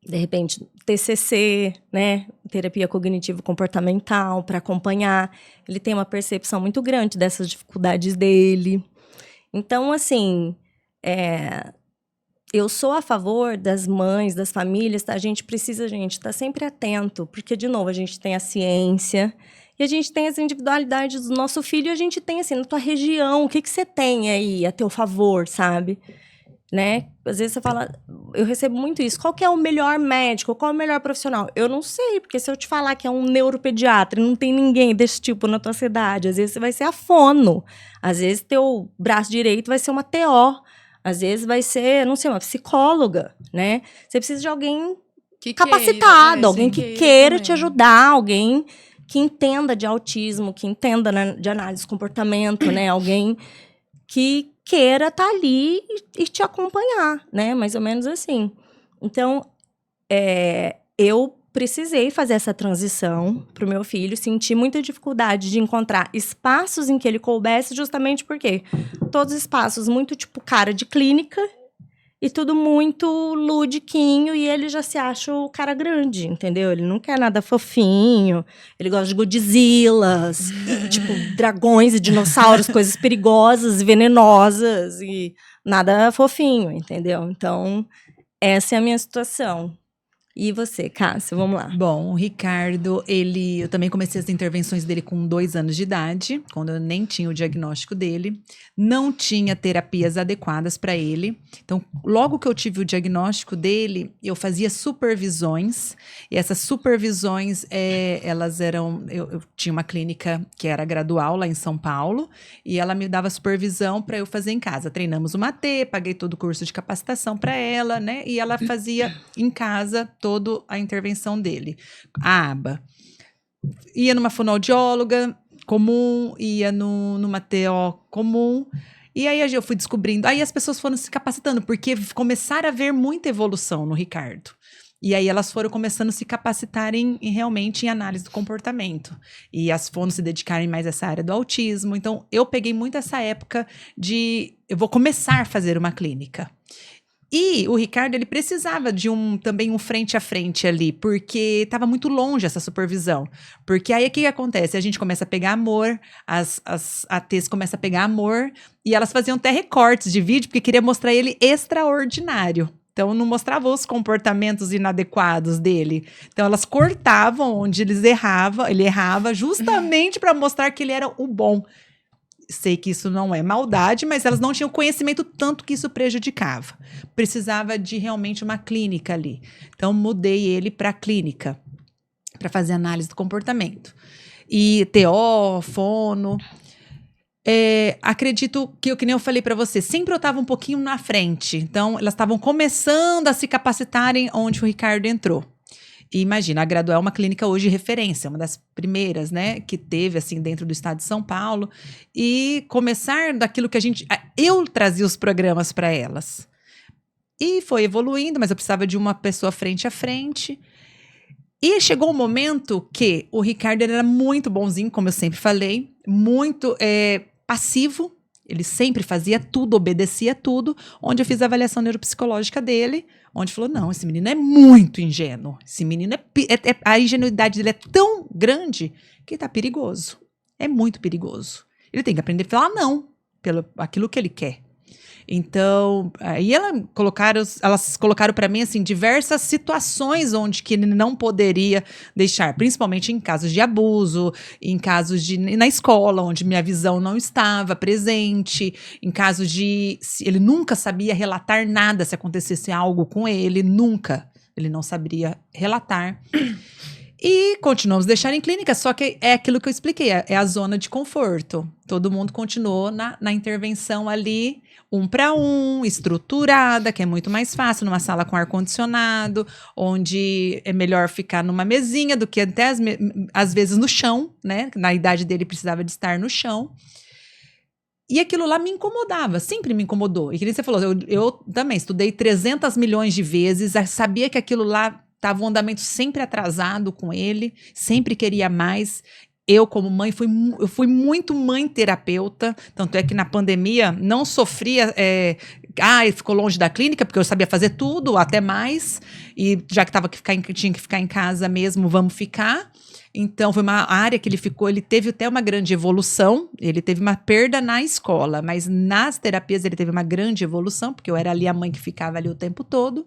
de repente, TCC, né? Terapia cognitivo-comportamental, para acompanhar. Ele tem uma percepção muito grande dessas dificuldades dele. Então, assim, eu sou a favor das mães, das famílias, tá? A gente precisa, estar sempre atento, porque, de novo, a gente tem a ciência e a gente tem as individualidades do nosso filho e a gente tem, assim, na tua região, o que você tem aí a teu favor, sabe? Né? Às vezes você fala, eu recebo muito isso, qual que é o melhor médico, qual é o melhor profissional? Eu não sei, porque se eu te falar que é um neuropediatra e não tem ninguém desse tipo na tua cidade, às vezes você vai ser a fono, às vezes teu braço direito vai ser uma TO, às vezes vai ser, não sei, uma psicóloga, né? Você precisa de alguém capacitado, alguém que queira te ajudar, alguém que entenda de autismo, que entenda, né, de análise de comportamento, né? Alguém que queira estar ali e te acompanhar, né? Mais ou menos assim. Então, eu precisei fazer essa transição para o meu filho, senti muita dificuldade de encontrar espaços em que ele coubesse, justamente porque todos os espaços muito tipo cara de clínica e tudo muito ludiquinho, e ele já se acha o cara grande, entendeu? Ele não quer nada fofinho, ele gosta de Godzillas, tipo, dragões e dinossauros, coisas perigosas e venenosas, e nada fofinho, entendeu? Então, essa é a minha situação. E você, Cássia, vamos lá. Bom, o Ricardo, eu também comecei as intervenções dele com 2 anos de idade, quando eu nem tinha o diagnóstico dele. Não tinha terapias adequadas para ele. Então, logo que eu tive o diagnóstico dele, eu fazia supervisões. E essas supervisões, elas eram... Eu tinha uma clínica que era gradual lá em São Paulo, e ela me dava supervisão para eu fazer em casa. Treinamos uma AT, paguei todo o curso de capacitação para ela, né? E ela fazia em casa toda a intervenção dele. A aba. Ia numa fonoaudióloga comum, ia numa TO comum, e aí eu fui descobrindo. Aí as pessoas foram se capacitando, porque começaram a ver muita evolução no Ricardo. E aí elas foram começando a se capacitarem realmente em análise do comportamento. E as fonos se dedicarem mais a essa área do autismo. Então, eu peguei muito essa época eu vou começar a fazer uma clínica. E o Ricardo, ele precisava de também um frente a frente ali, porque estava muito longe essa supervisão. Porque aí o que acontece? A gente começa a pegar amor, as ATs começam a pegar amor, e elas faziam até recortes de vídeo, porque queria mostrar ele extraordinário. Então, não mostrava os comportamentos inadequados dele. Então, elas cortavam onde ele errava, justamente para mostrar que ele era o bom. Sei que isso não é maldade, mas elas não tinham conhecimento tanto que isso prejudicava. Precisava de realmente uma clínica ali. Então, mudei ele para a clínica, para fazer análise do comportamento. E TO, fono. Acredito que nem eu falei para você, sempre eu estava um pouquinho na frente. Então, elas estavam começando a se capacitarem onde o Ricardo entrou. E imagina, a Gradual é uma clínica hoje de referência, uma das primeiras, né, que teve, assim, dentro do estado de São Paulo. E começar daquilo que eu trazia os programas para elas. E foi evoluindo, mas eu precisava de uma pessoa frente a frente. E chegou um momento que o Ricardo era muito bonzinho, como eu sempre falei, muito passivo. Ele sempre fazia tudo, obedecia tudo, onde eu fiz a avaliação neuropsicológica dele, onde falou, não, esse menino é muito ingênuo, esse menino a ingenuidade dele é tão grande que tá perigoso, é muito perigoso. Ele tem que aprender a falar não, pelo aquilo que ele quer. Então, aí elas colocaram para mim, assim, diversas situações onde que ele não poderia deixar, principalmente em casos de abuso, em casos na escola, onde minha visão não estava presente, em casos ele nunca sabia relatar nada se acontecesse algo com ele, nunca. Ele não sabia relatar. E continuamos deixando em clínica, só que é aquilo que eu expliquei, é a zona de conforto. Todo mundo continuou na intervenção ali, 1 para 1, estruturada, que é muito mais fácil, numa sala com ar-condicionado, onde é melhor ficar numa mesinha do que até às vezes no chão, né? Na idade dele precisava de estar no chão. E aquilo lá me incomodava, sempre me incomodou. E que nem você falou, eu também estudei 300 milhões de vezes, sabia que aquilo lá estava um andamento sempre atrasado com ele, sempre queria mais. Eu, como mãe, eu fui muito mãe terapeuta, tanto é que na pandemia não sofria, ficou longe da clínica, porque eu sabia fazer tudo, até mais, e já que tinha que ficar em casa mesmo, vamos ficar. Então, foi uma área que ele teve até uma grande evolução, ele teve uma perda na escola, mas nas terapias ele teve uma grande evolução, porque eu era ali a mãe que ficava ali o tempo todo.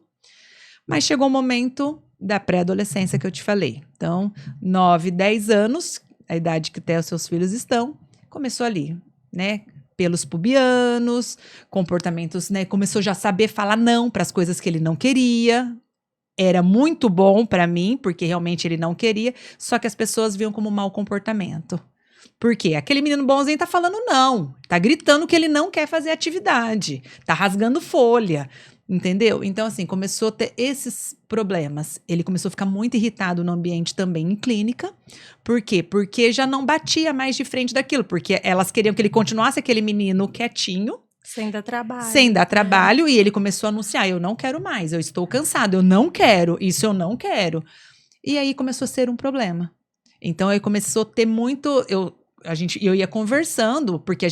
Mas chegou o momento da pré-adolescência que eu te falei. Então, 9, 10 anos, a idade que até os seus filhos estão, começou ali, né? Pelos pubianos, comportamentos, né? Começou já a saber falar não para as coisas que ele não queria. Era muito bom para mim, porque realmente ele não queria, só que as pessoas viam como mau comportamento. Por quê? Aquele menino bonzinho tá falando não, tá gritando que ele não quer fazer atividade, tá rasgando folha, entendeu? Então, assim, começou a ter esses problemas. Ele começou a ficar muito irritado no ambiente também em clínica. Por quê? Porque já não batia mais de frente daquilo, porque elas queriam que ele continuasse aquele menino quietinho, sem dar trabalho. Sem dar trabalho, e ele começou a anunciar, eu não quero mais, eu estou cansado, eu não quero, isso eu não quero. E aí começou a ser um problema. Então, aí começou a ter muito... Eu ia conversando, porque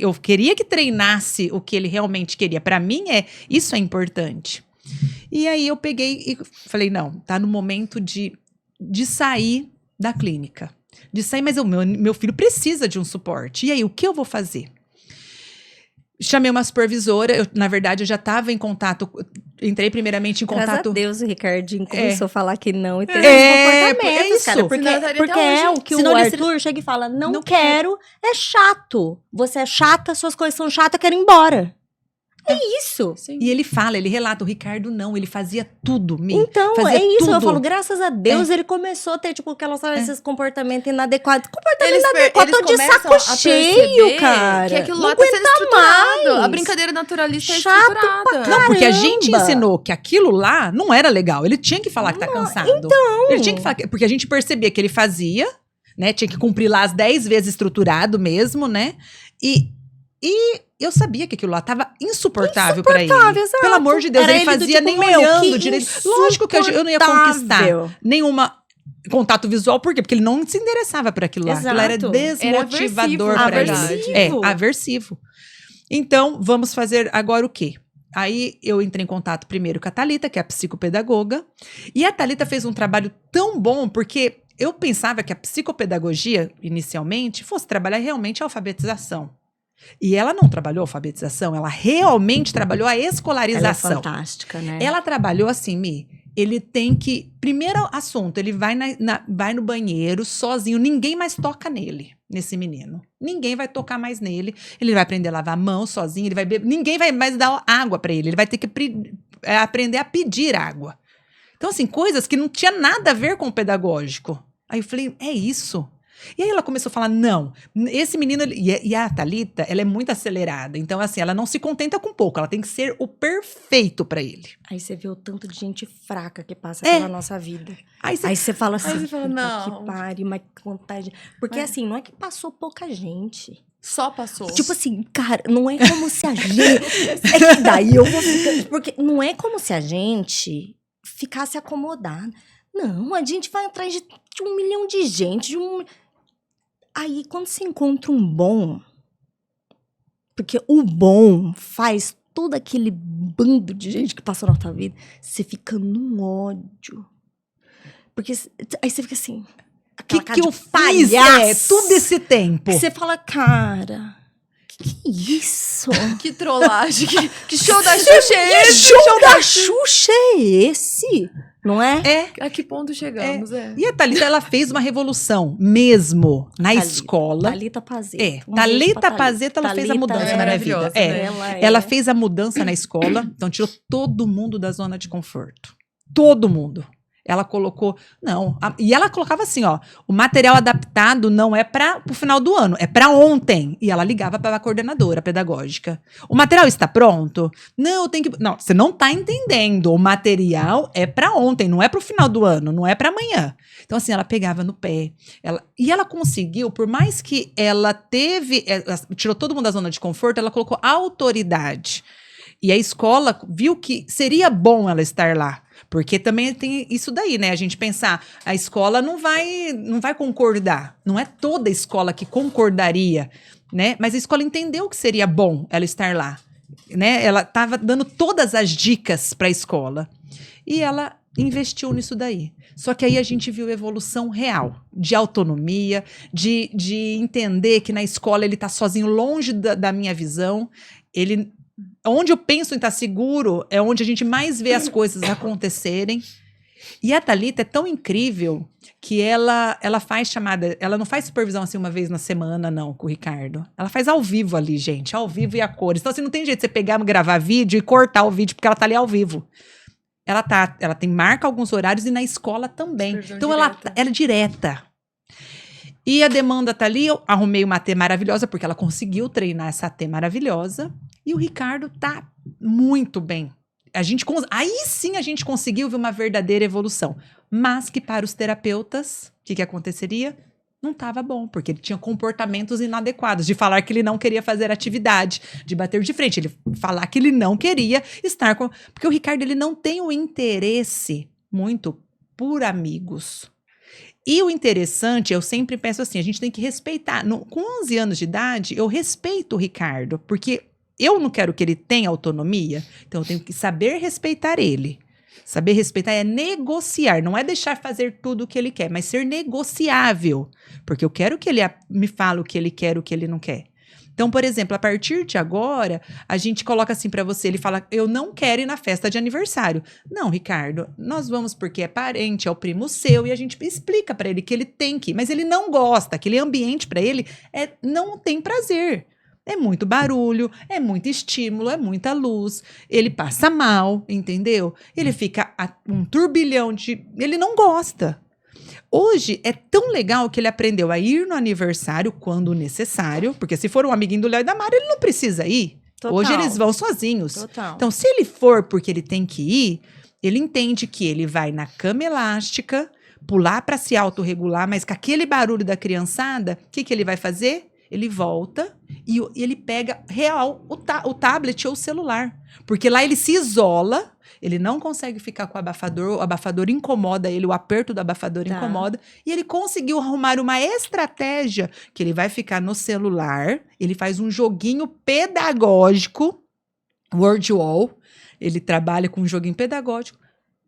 eu queria que treinasse o que ele realmente queria. Para mim, isso é importante. E aí eu peguei e falei, não, tá no momento de sair da clínica. De sair, mas o meu filho precisa de um suporte. E aí, o que eu vou fazer? Chamei uma supervisora, na verdade eu já estava em contato, entrei primeiramente em contato... Graças a Deus o Ricardinho começou a falar que não e teve comportamentos, isso. Cara, porque o que o Arthur chega e fala, não quero, é chato, você é chata, suas coisas são chatas, quero ir embora. É isso. Sim. E ele relata, o Ricardo não, ele fazia tudo, Então, é isso, tudo. Eu falo, graças a Deus, ele começou a ter, tipo, esses comportamentos inadequados. Tô de saco cheio, cara. Que aquilo lá tá sendo estruturado. Mais. A brincadeira naturalista é estruturada. Não, porque a gente ensinou que aquilo lá não era legal. Ele tinha que falar que tá cansado. Então. Ele tinha que falar, porque a gente percebia que ele fazia, né? Tinha que cumprir lá as 10 vezes estruturado mesmo, né? E eu sabia que aquilo lá tava insuportável pra ele. Exato. Pelo amor de Deus, Era ele fazia do tipo, nem olhando direito. Lógico que eu não ia conquistar nenhuma contato visual. Por quê? Porque ele não se interessava por aquilo lá. Exato. Aquilo era desmotivador pra ele. Aversivo. Então, vamos fazer agora o quê? Aí eu entrei em contato primeiro com a Thalita, que é a psicopedagoga. E a Thalita fez um trabalho tão bom, porque eu pensava que a psicopedagogia, inicialmente, fosse trabalhar realmente a alfabetização. E ela não trabalhou a alfabetização, ela realmente trabalhou a escolarização. Ela é fantástica, né? Ela trabalhou assim, ele tem que... Primeiro assunto, ele vai, vai no banheiro sozinho, ninguém mais toca nele, nesse menino. Ninguém vai tocar mais nele, ele vai aprender a lavar a mão sozinho, ele vai beber, ninguém vai mais dar água para ele vai ter que aprender a pedir água. Então, assim, coisas que não tinha nada a ver com o pedagógico. Aí eu falei, é isso? E aí ela começou a falar, não, esse menino... E a Thalita, ela é muito acelerada. Então, assim, ela não se contenta com pouco. Ela tem que ser o perfeito pra ele. Aí você vê o tanto de gente fraca que passa pela nossa vida. Aí você fala assim, você fala, não. Que pare, mas que vontade. Porque assim, não é que passou pouca gente. Só passou. Tipo assim, cara, não é como se a gente... É que daí eu vou ficar... Porque não é como se a gente ficasse acomodada. Não, a gente vai atrás de 1 milhão de gente, Aí, quando você encontra um bom, porque o bom faz todo aquele bando de gente que passou na tua vida, você fica num ódio. Porque aí você fica assim... O que eu fiz todo esse tempo? Você fala, cara... Que isso? Que trollagem. Que show da Xuxa é esse? Que show da Xuxa é esse? Não é? A que ponto chegamos, E a Thalita, ela fez uma revolução mesmo na escola. Thalita Pazeta. Thalita Pazeta, ela fez a mudança na minha vida. Ela fez a mudança na escola, então tirou todo mundo da zona de conforto. Todo mundo. Ela colocou... e ela colocava assim, ó, o material adaptado não é para o final do ano, é para ontem. E ela ligava para a coordenadora pedagógica. O material está pronto? Não, eu tenho que... Não, você não está entendendo. O material é para ontem, não é para o final do ano, não é para amanhã. Então, assim, ela pegava no pé. E ela conseguiu, por mais que ela tirou todo mundo da zona de conforto, ela colocou autoridade. E a escola viu que seria bom ela estar lá. Porque também tem isso daí, né? A gente pensar, a escola não vai concordar. Não é toda a escola que concordaria, né? Mas a escola entendeu que seria bom ela estar lá, né? Ela estava dando todas as dicas para a escola. E ela investiu nisso daí. Só que aí a gente viu evolução real, de autonomia, de entender que na escola ele está sozinho, longe da minha visão. Onde eu penso em estar seguro é onde a gente mais vê as coisas acontecerem. E a Thalita é tão incrível que ela faz chamada... Ela não faz supervisão assim uma vez na semana, não, com o Ricardo. Ela faz ao vivo ali, gente. Ao vivo e a cores. Então, assim, não tem jeito de você pegar, gravar vídeo e cortar o vídeo, porque ela tá ali ao vivo. Ela marca alguns horários e na escola também. Então, ela é direta. E a demanda tá ali, eu arrumei uma AT maravilhosa, porque ela conseguiu treinar essa AT maravilhosa. E o Ricardo tá muito bem. Aí sim a gente conseguiu ver uma verdadeira evolução. Mas que para os terapeutas, o que aconteceria? Não estava bom, porque ele tinha comportamentos inadequados, de falar que ele não queria fazer atividade, de bater de frente, ele falar que ele não queria estar com... Porque o Ricardo, ele não tem o interesse muito por amigos. E o interessante, eu sempre penso assim, a gente tem que respeitar. Com 11 anos de idade, eu respeito o Ricardo, porque eu não quero que ele tenha autonomia, então eu tenho que saber respeitar ele. Saber respeitar é negociar, não é deixar fazer tudo o que ele quer, mas ser negociável, porque eu quero que ele me fale o que ele quer, o que ele não quer. Então, por exemplo, a partir de agora, a gente coloca assim pra você, ele fala, eu não quero ir na festa de aniversário. Não, Ricardo, nós vamos porque é parente, é o primo seu, e a gente explica pra ele que ele tem que ir, mas ele não gosta, aquele ambiente pra ele não tem prazer. É muito barulho, é muito estímulo, é muita luz, ele passa mal, entendeu? Ele fica um turbilhão ele não gosta. Hoje é tão legal que ele aprendeu a ir no aniversário quando necessário, porque se for um amiguinho do Léo e da Mara, ele não precisa ir. Total. Hoje eles vão sozinhos. Total. Então, se ele for porque ele tem que ir, ele entende que ele vai na cama elástica, pular para se autorregular, mas com aquele barulho da criançada, o que ele vai fazer? Ele volta E ele pega real o tablet ou o celular. Porque lá ele se isola, ele não consegue ficar com o abafador incomoda ele, o aperto do abafador incomoda. E ele conseguiu arrumar uma estratégia que ele vai ficar no celular, ele faz um joguinho pedagógico, Word Wall, ele trabalha com um joguinho pedagógico,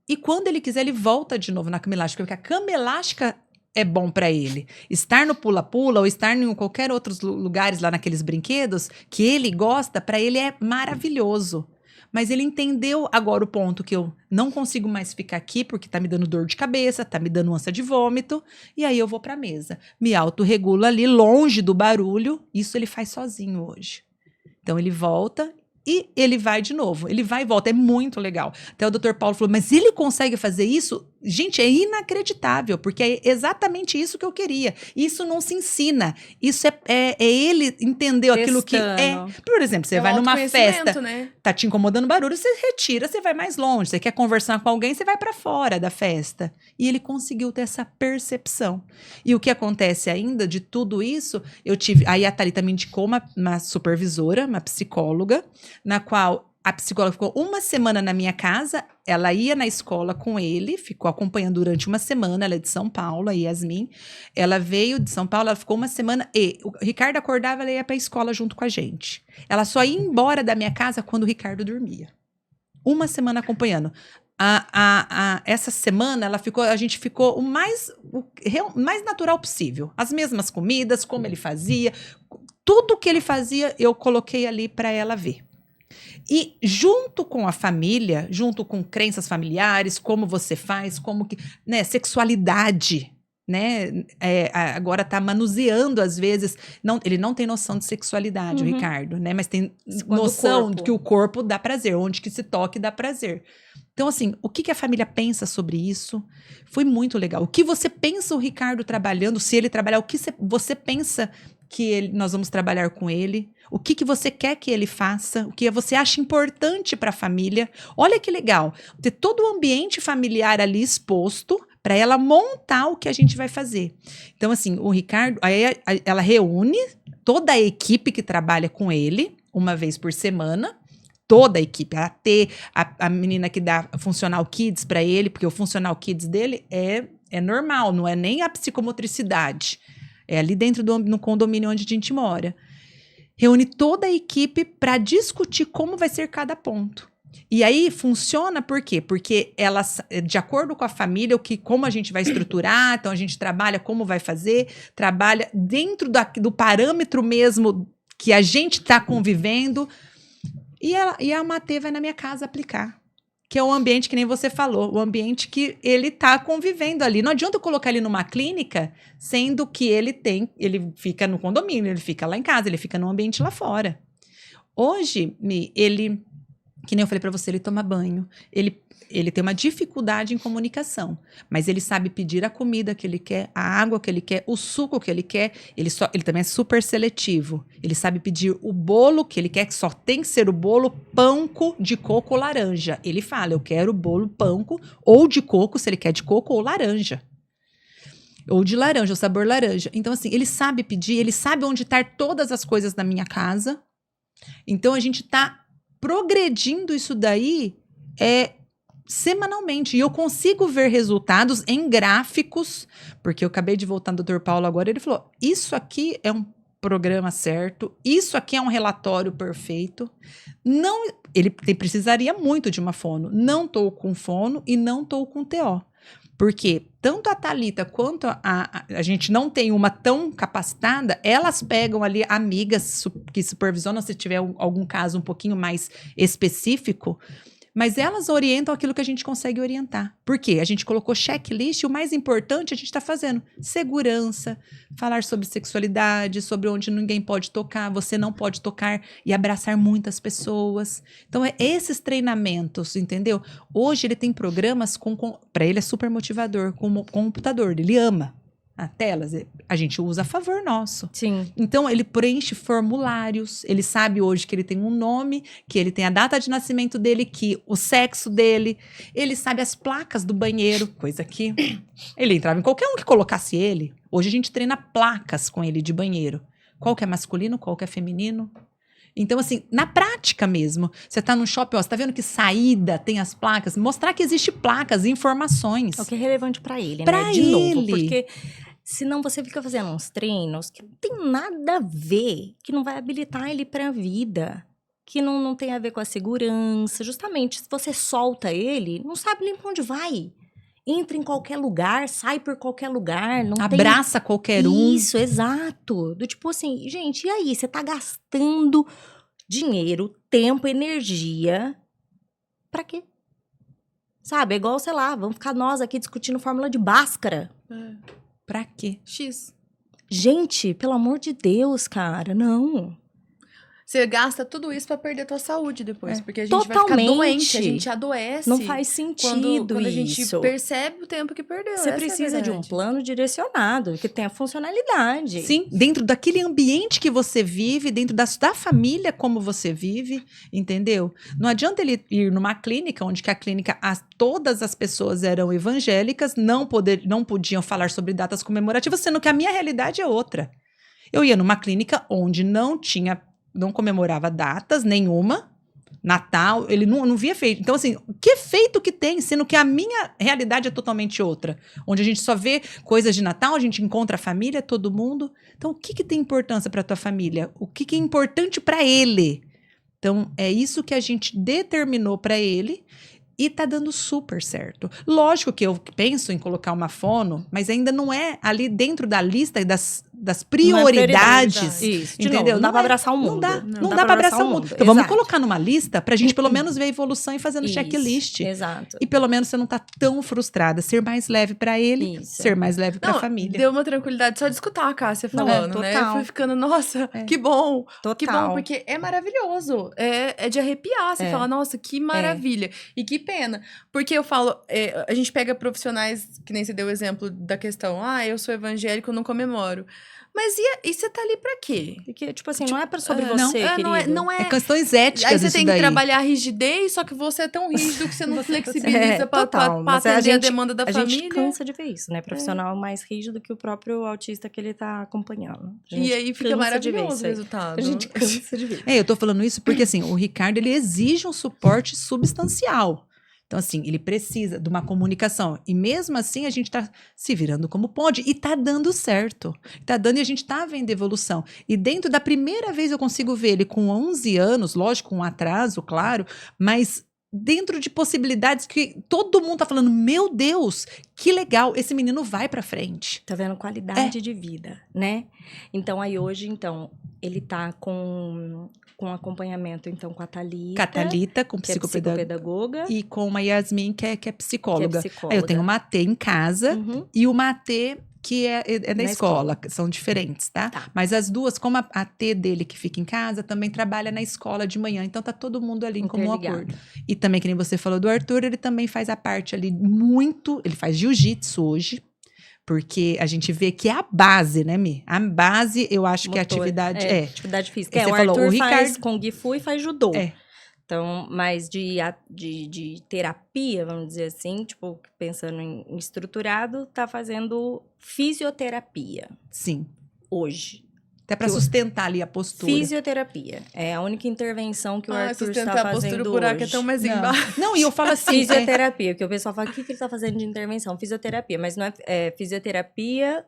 e quando ele quiser ele volta de novo na cama elástica, porque a cama elástica é bom para ele. Estar no pula-pula ou estar em qualquer outros lugares lá naqueles brinquedos que ele gosta, para ele é maravilhoso. Mas ele entendeu agora o ponto que eu não consigo mais ficar aqui porque tá me dando dor de cabeça, tá me dando ânsia de vômito, e aí eu vou pra mesa. Me autorregulo ali, longe do barulho, isso ele faz sozinho hoje. Então ele volta e ele vai de novo, ele vai e volta, é muito legal. Até o Dr. Paulo falou, mas ele consegue fazer isso? Gente, é inacreditável, porque é exatamente isso que eu queria. Isso não se ensina, isso é ele entendeu aquilo que é. Por exemplo, você vai numa festa, né? Tá te incomodando barulho, você retira, você vai mais longe. Você quer conversar com alguém, você vai para fora da festa. E ele conseguiu ter essa percepção. E o que acontece ainda de tudo isso, aí a Thalita me indicou uma supervisora, uma psicóloga, na qual a psicóloga ficou uma semana na minha casa, ela ia na escola com ele, ficou acompanhando durante uma semana, ela é de São Paulo, a Yasmin. Ela veio de São Paulo, ela ficou uma semana, e o Ricardo acordava, ela ia pra escola junto com a gente. Ela só ia embora da minha casa quando o Ricardo dormia. Uma semana acompanhando. Essa semana, a gente ficou o mais natural possível. As mesmas comidas, como ele fazia, tudo que ele fazia, eu coloquei ali para ela ver. E junto com a família, junto com crenças familiares, como você faz, como que, né, sexualidade, né, agora tá manuseando às vezes, ele não tem noção de sexualidade, o Ricardo, né, mas tem noção de que o corpo dá prazer, onde que se toque dá prazer. Então, assim, o que a família pensa sobre isso? Foi muito legal. O que você pensa o Ricardo trabalhando, se ele trabalhar, o que você pensa que nós vamos trabalhar com ele? O que você quer que ele faça? O que você acha importante para a família? Olha que legal, ter todo o ambiente familiar ali exposto para ela montar o que a gente vai fazer. Então, assim, o Ricardo, aí ela reúne toda a equipe que trabalha com ele, uma vez por semana, toda a equipe, a menina que dá Funcional Kids para ele, porque o Funcional Kids dele é normal, não é nem a psicomotricidade. É ali dentro no condomínio onde a gente mora. Reúne toda a equipe para discutir como vai ser cada ponto. E aí funciona por quê? Porque elas, de acordo com a família, como a gente vai estruturar, então a gente trabalha como vai fazer, trabalha dentro do parâmetro mesmo que a gente está convivendo. E a Matê vai na minha casa aplicar. Que é o ambiente que nem você falou, o ambiente que ele tá convivendo ali. Não adianta eu colocar ele numa clínica, sendo que ele fica no condomínio, ele fica lá em casa, ele fica num ambiente lá fora. Hoje, que nem eu falei pra você, ele toma banho, ele tem uma dificuldade em comunicação, mas ele sabe pedir a comida que ele quer, a água que ele quer, o suco que ele quer, ele também é super seletivo. Ele sabe pedir o bolo que ele quer, que só tem que ser o bolo panko de coco ou laranja. Ele fala, eu quero o bolo panko ou de coco, se ele quer de coco ou laranja. Ou de laranja, o sabor laranja. Então, assim, ele sabe pedir, ele sabe onde estar todas as coisas na minha casa. Então, a gente tá progredindo isso daí semanalmente. E eu consigo ver resultados em gráficos, porque eu acabei de voltar do Dr. Paulo agora, ele falou, isso aqui é um programa certo, isso aqui é um relatório perfeito. Ele precisaria muito de uma fono. Não estou com fono e não estou com TO. Porque tanto a Thalita quanto a gente não tem uma tão capacitada, elas pegam ali amigas que supervisionam, se tiver algum caso um pouquinho mais específico, mas elas orientam aquilo que a gente consegue orientar. Por quê? A gente colocou checklist e o mais importante a gente está fazendo segurança, falar sobre sexualidade, sobre onde ninguém pode tocar, você não pode tocar e abraçar muitas pessoas. Então, esses treinamentos, entendeu? Hoje ele tem programas, para ele é super motivador, com o computador, ele ama a telas, a gente usa a favor nosso. Sim. Então, ele preenche formulários, ele sabe hoje que ele tem um nome, que ele tem a data de nascimento dele, que o sexo dele, ele sabe as placas do banheiro, coisa que ele entrava em qualquer um que colocasse ele. Hoje a gente treina placas com ele de banheiro. Qual que é masculino, qual que é feminino. Então, assim, na prática mesmo, você tá no shopping, ó, você tá vendo que saída tem as placas, mostrar que existe placas, informações. É o que é relevante pra ele, Pra né? De novo, ele. porque senão você fica fazendo uns treinos que não tem nada a ver, que não vai habilitar ele pra vida, que não tem a ver com a segurança. Justamente, se você solta ele, não sabe nem pra onde vai. Entra em qualquer lugar, sai por qualquer lugar, não tem... Abraça qualquer um. Isso, exato. Do tipo assim, gente, e aí? Você tá gastando dinheiro, tempo, energia, pra quê? Sabe, é igual, sei lá, vamos ficar nós aqui discutindo fórmula de Bhaskara. Pra quê? X. Gente, pelo amor de Deus, cara, não. Você gasta tudo isso pra perder a tua saúde depois. Porque a gente vai Totalmente. ficar doente, a gente adoece. Não faz sentido quando a gente isso. percebe o tempo que perdeu. Você essa é a precisa de um verdade. plano direcionado, que tenha funcionalidade. Sim, dentro daquele ambiente que você vive, dentro da família como você vive, entendeu? Não adianta ele ir numa clínica, onde que a clínica, todas as pessoas eram evangélicas, não podiam falar sobre datas comemorativas, sendo que a minha realidade é outra. Eu ia numa clínica onde não comemorava datas nenhuma, Natal, ele não via feito. Então, assim, que efeito que tem, sendo que a minha realidade é totalmente outra. Onde a gente só vê coisas de Natal, a gente encontra a família, todo mundo. Então, o que tem importância para tua família? O que é importante para ele? Então, é isso que a gente determinou para ele e tá dando super certo. Lógico que eu penso em colocar uma fono, mas ainda não é ali dentro da lista das prioridades. Isso, de entendeu? novo, não dá pra abraçar o mundo. Não dá pra abraçar o mundo. Então vamos Exato. colocar numa lista pra gente pelo menos ver a evolução e fazendo Isso, checklist. Exato. E pelo menos você não tá tão frustrada. Ser mais leve pra ele, Isso. ser mais leve pra Não, família. Deu uma tranquilidade só de escutar a Cássia Não, falando, né? Eu total. fui ficando, nossa, que bom. Total. Que bom, porque é maravilhoso. É de arrepiar. Você fala, nossa, que maravilha. E que pena. Porque eu falo, a gente pega profissionais, que nem você deu o exemplo da questão, eu sou evangélico, eu não comemoro. Mas e você tá ali pra quê? Porque, tipo assim, não é sobre não, você, querido. Não é. É questões éticas Aí você isso tem daí. que trabalhar a rigidez, só que você é tão rígido que você não flexibiliza pra mas atender a demanda da a família. gente cansa de ver isso, né? Profissional mais rígido que o próprio autista que ele tá acompanhando. A gente E aí fica cansa de ver maravilhoso isso o aí. resultado. A gente cansa de ver. Eu tô falando isso porque, assim, o Ricardo, ele exige um suporte substancial. Então, assim, ele precisa de uma comunicação. E mesmo assim, a gente tá se virando como pode. E tá dando certo. Tá dando e a gente tá vendo evolução. E dentro da primeira vez eu consigo ver ele com 11 anos, lógico, com um atraso, claro, mas dentro de possibilidades que todo mundo tá falando, meu Deus, que legal, esse menino vai pra frente. Tá vendo? Qualidade de vida, né? Então, aí hoje, ele tá com acompanhamento, então, com a Thalita. Com a Thalita, com que é psicopedagoga. E com a Yasmin, que é psicóloga. Que é psicóloga. Aí eu tenho o Matê em casa e o Matê que é da escola. São diferentes, tá? Mas as duas, como a T dele que fica em casa, também trabalha na escola de manhã. Então tá todo mundo ali em comum acordo. E também, que nem você falou do Arthur, ele também faz a parte ali ele faz jiu-jitsu hoje. Porque a gente vê que é a base, né, Mi? A base, eu acho que é atividade... atividade física. Você o falou, Arthur o Ricardo faz Kung Fu e faz judô. Então, mas de terapia, vamos dizer assim, tipo, pensando em estruturado, tá fazendo fisioterapia. Sim. Hoje. Até para sustentar ali a postura. Fisioterapia. É a única intervenção que o Arthur está fazendo a postura, o buraco hoje. é tão mais embaixo. Não, e eu falo assim... Fisioterapia, porque o pessoal fala, o que ele está fazendo de intervenção? Fisioterapia, mas não é fisioterapia...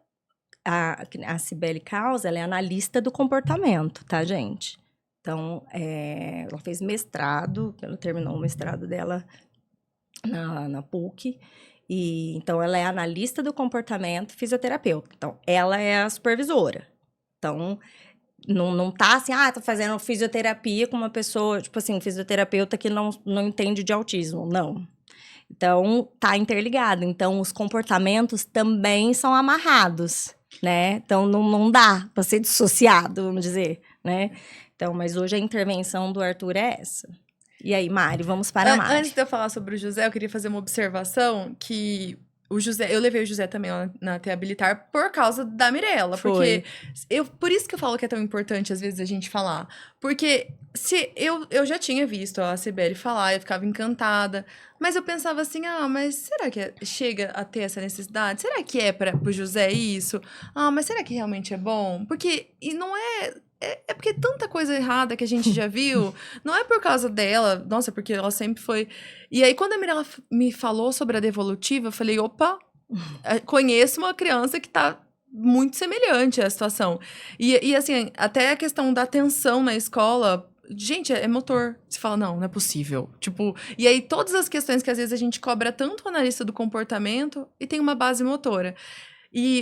A Cibele Causa, ela é analista do comportamento, tá, gente? Então, ela fez mestrado, ela terminou o mestrado dela na PUC, e então ela é analista do comportamento e fisioterapeuta. Então, ela é a supervisora. Então, não tá assim, tá fazendo fisioterapia com uma pessoa, tipo assim, um fisioterapeuta que não entende de autismo, não. Então, tá interligado. Então, os comportamentos também são amarrados, né? Então, não dá pra ser dissociado, vamos dizer, né? Então, mas hoje a intervenção do Arthur é essa. E aí, Mari, vamos para a Mari. Antes de eu falar sobre o José, eu queria fazer uma observação que o José, eu levei o José também lá na T Habilitar por causa da Mirella. Porque por isso que eu falo que é tão importante, às vezes, a gente falar. Porque se eu já tinha visto a Cibele falar, eu ficava encantada. Mas eu pensava assim, mas será que chega a ter essa necessidade? Será que é para o José isso? Mas será que realmente é bom? Porque, e não é... É porque tanta coisa errada que a gente já viu, não é por causa dela, nossa, porque ela sempre foi... E aí, quando a Mirella me falou sobre a devolutiva, eu falei, opa, conheço uma criança que tá muito semelhante à situação. E assim, até a questão da atenção na escola... Gente, é motor. Você fala, não é possível. Tipo, e aí todas as questões que às vezes a gente cobra tanto o analista do comportamento e tem uma base motora.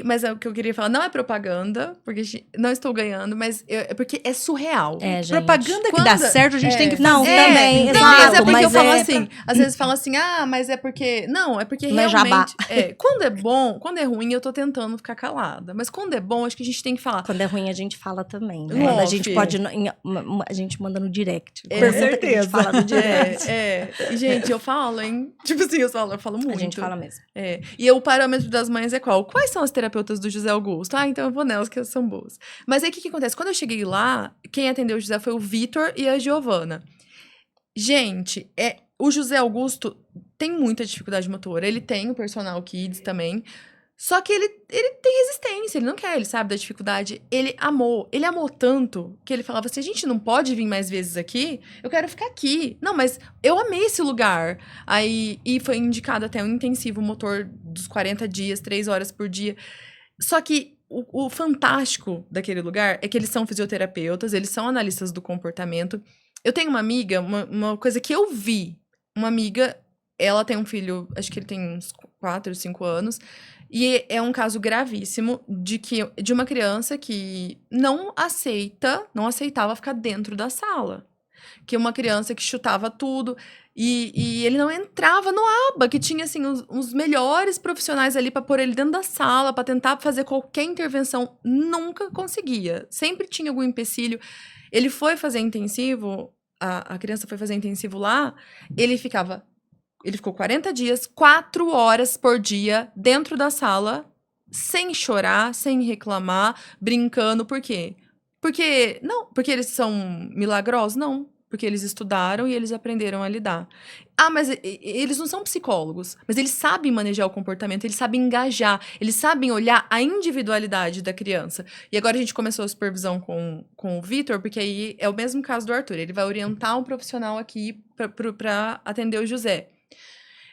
Mas o que eu queria falar, não é propaganda, porque não estou ganhando, mas é porque é surreal. Gente. Propaganda que dá certo, a gente tem que fazer. Não, também, exato. Mas é porque eu falo assim, às vezes falam assim, mas é porque... Não, é porque realmente... Quando é bom, quando é ruim, eu tô tentando ficar calada. Mas quando é bom, acho que a gente tem que falar. Quando é ruim, a gente fala também, né? Quando a gente pode... A gente manda no direct. Com certeza. Que a gente fala no direct. E, gente, eu falo, hein? Tipo assim, eu falo muito. A gente fala mesmo. E o parâmetro das mães é qual? Quais são as terapeutas do José Augusto? Então eu vou nelas, que são boas. Mas aí, o que acontece? Quando eu cheguei lá, quem atendeu o José foi o Vitor e a Giovana. Gente, o José Augusto tem muita dificuldade motora. Ele tem o personal kids também. Só que ele tem resistência, ele não quer, ele sabe da dificuldade. Ele amou tanto que ele falava assim, a gente não pode vir mais vezes aqui? Eu quero ficar aqui. Não, mas eu amei esse lugar. E foi indicado até um intensivo motor dos 40 dias, 3 horas por dia. Só que o fantástico daquele lugar é que eles são fisioterapeutas, eles são analistas do comportamento. Eu tenho uma amiga, uma coisa que eu vi. Uma amiga, ela tem um filho, acho que ele tem uns 4, 5 anos. E é um caso gravíssimo de uma criança que não aceitava ficar dentro da sala. Que uma criança que chutava tudo e ele não entrava no aba, que tinha, assim, os melhores profissionais ali para pôr ele dentro da sala, para tentar fazer qualquer intervenção. Nunca conseguia. Sempre tinha algum empecilho. Ele foi fazer intensivo, a criança foi fazer intensivo lá, ele ficou 40 dias, 4 horas por dia, dentro da sala, sem chorar, sem reclamar, brincando. Por quê? Porque eles são milagrosos? Não. Porque eles estudaram e eles aprenderam a lidar. Mas eles não são psicólogos. Mas eles sabem manejar o comportamento, eles sabem engajar, eles sabem olhar a individualidade da criança. E agora a gente começou a supervisão com o Vitor, porque aí é o mesmo caso do Arthur. Ele vai orientar um profissional aqui para atender o José.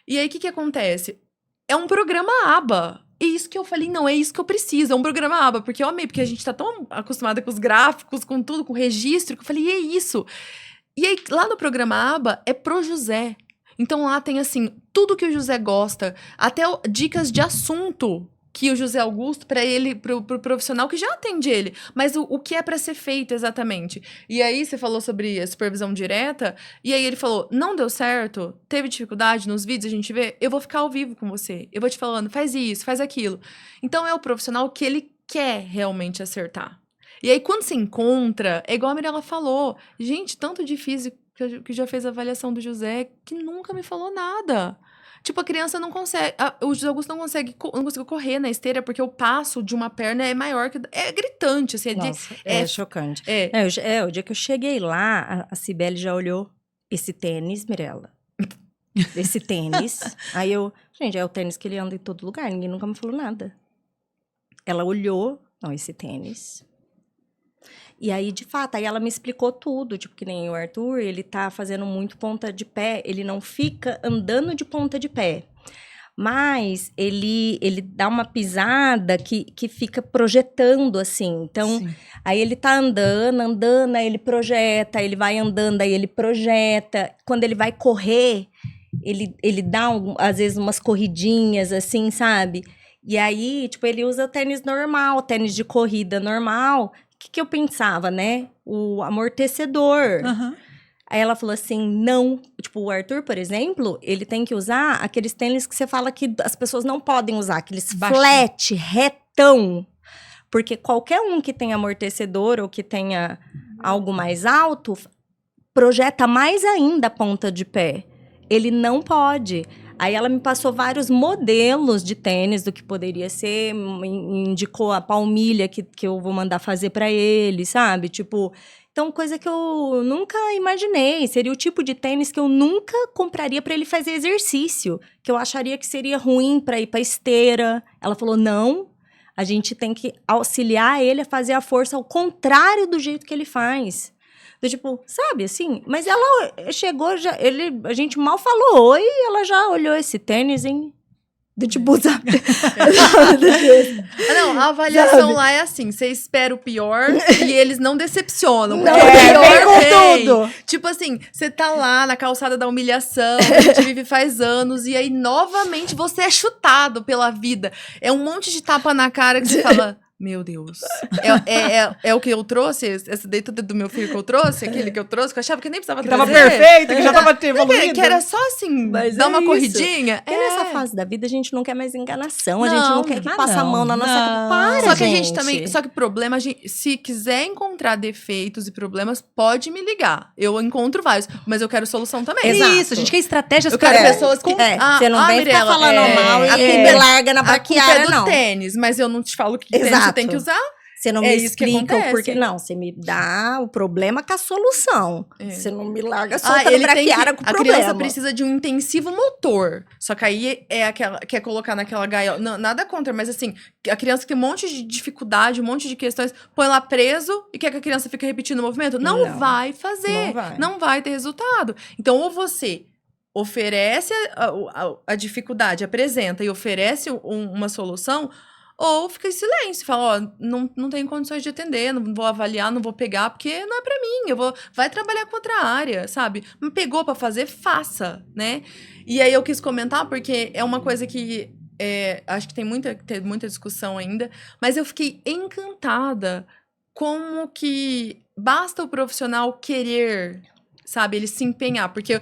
E aí, o que acontece? É um programa aba. É isso que eu falei, não, é isso que eu preciso. É um programa aba, porque eu amei. Porque a gente tá tão acostumada com os gráficos, com tudo, com o registro, que eu falei, e é isso. E aí, lá no programa aba, é pro José. Então, lá tem, assim, tudo que o José gosta. Até dicas de assunto que o José Augusto, para ele, pro profissional que já atende ele. Mas o que é para ser feito exatamente. E aí, você falou sobre a supervisão direta, e aí ele falou, não deu certo, teve dificuldade nos vídeos, a gente vê, eu vou ficar ao vivo com você. Eu vou te falando, faz isso, faz aquilo. Então, é o profissional que ele quer realmente acertar. E aí, quando você encontra, é igual a Mirella falou, gente, tanto de físico que já fez a avaliação do José, que nunca me falou nada. Tipo, a criança não consegue... O José Augusto não conseguiu correr na esteira, porque o passo de uma perna é maior que... É gritante, assim. Nossa, é chocante. O dia que eu cheguei lá, a Cibele já olhou esse tênis, Mirella. Esse tênis. Aí gente, é o tênis que ele anda em todo lugar. Ninguém nunca me falou nada. Ela olhou, não, esse tênis... E aí, de fato, aí ela me explicou tudo, tipo, que nem o Arthur, ele tá fazendo muito ponta de pé, ele não fica andando de ponta de pé, mas ele dá uma pisada que fica projetando, assim, então, sim. Aí ele tá andando, aí ele projeta, aí ele vai andando, aí ele projeta, quando ele vai correr, ele dá, às vezes, umas corridinhas, assim, sabe? E aí, tipo, ele usa tênis normal, tênis de corrida normal. O que eu pensava, né? O amortecedor. Uhum. Aí ela falou assim, não. Tipo, o Arthur, por exemplo, ele tem que usar aqueles tênis que você fala que as pessoas não podem usar. Aqueles flat, retão. Porque qualquer um que tenha amortecedor ou que tenha algo mais alto, projeta mais ainda a ponta de pé. Ele não pode. Aí ela me passou vários modelos de tênis do que poderia ser, indicou a palmilha que eu vou mandar fazer para ele, sabe? Tipo, então coisa que eu nunca imaginei, seria o tipo de tênis que eu nunca compraria para ele fazer exercício, que eu acharia que seria ruim para ir para esteira. Ela falou: "Não, a gente tem que auxiliar ele a fazer a força ao contrário do jeito que ele faz." Do tipo, sabe, assim? Mas ela chegou, a gente mal falou oi, ela já olhou esse tênis, hein? Do tipo, sabe? Não, a avaliação lá é assim, você espera o pior e eles não decepcionam. Não, porque o pior vem com vem. tudo. Tipo assim, você tá lá na calçada da humilhação, a gente vive faz anos, e aí novamente você é chutado pela vida. É um monte de tapa na cara que você fala... Meu Deus. É o que eu trouxe? Esse dedo do meu filho que eu trouxe? Aquele que eu trouxe? Que eu achava que nem precisava trazer. Tava perfeito, que já tava evoluindo. Que era só assim, dar uma corridinha. Porque nessa fase da vida a gente não quer mais enganação. A gente não quer que passe a mão na nossa... Para, só que gente. A gente também... Só que problema, se quiser encontrar defeitos e problemas, pode me ligar. Eu encontro vários. Mas eu quero solução também. Exato. Isso, a gente quer estratégias. Eu quero pessoas que... você não vem Mirella, ficar falando mal e me larga na braquiária, não. A culpa é do tênis, mas eu não te falo que tênis você tem que usar. Você não me explica o porquê. Não, você me dá o problema com a solução. Você não me larga solta na braquiária com o problema. A criança precisa de um intensivo motor. Só que aí é aquela... Quer colocar naquela gaiola... Não, nada contra, mas assim... A criança que tem um monte de dificuldade, um monte de questões... Põe lá preso e quer que a criança fique repetindo o movimento? Não vai fazer. Não vai ter resultado. Então, ou você... oferece a dificuldade, apresenta e oferece uma solução... Ou fica em silêncio, fala, ó, não tenho condições de atender, não vou avaliar, não vou pegar, porque não é pra mim, vai trabalhar com outra área, sabe? Me pegou pra fazer, faça, né? E aí eu quis comentar, porque é uma coisa que acho que tem muita discussão ainda, mas eu fiquei encantada como que basta o profissional querer... Sabe, ele se empenhar, porque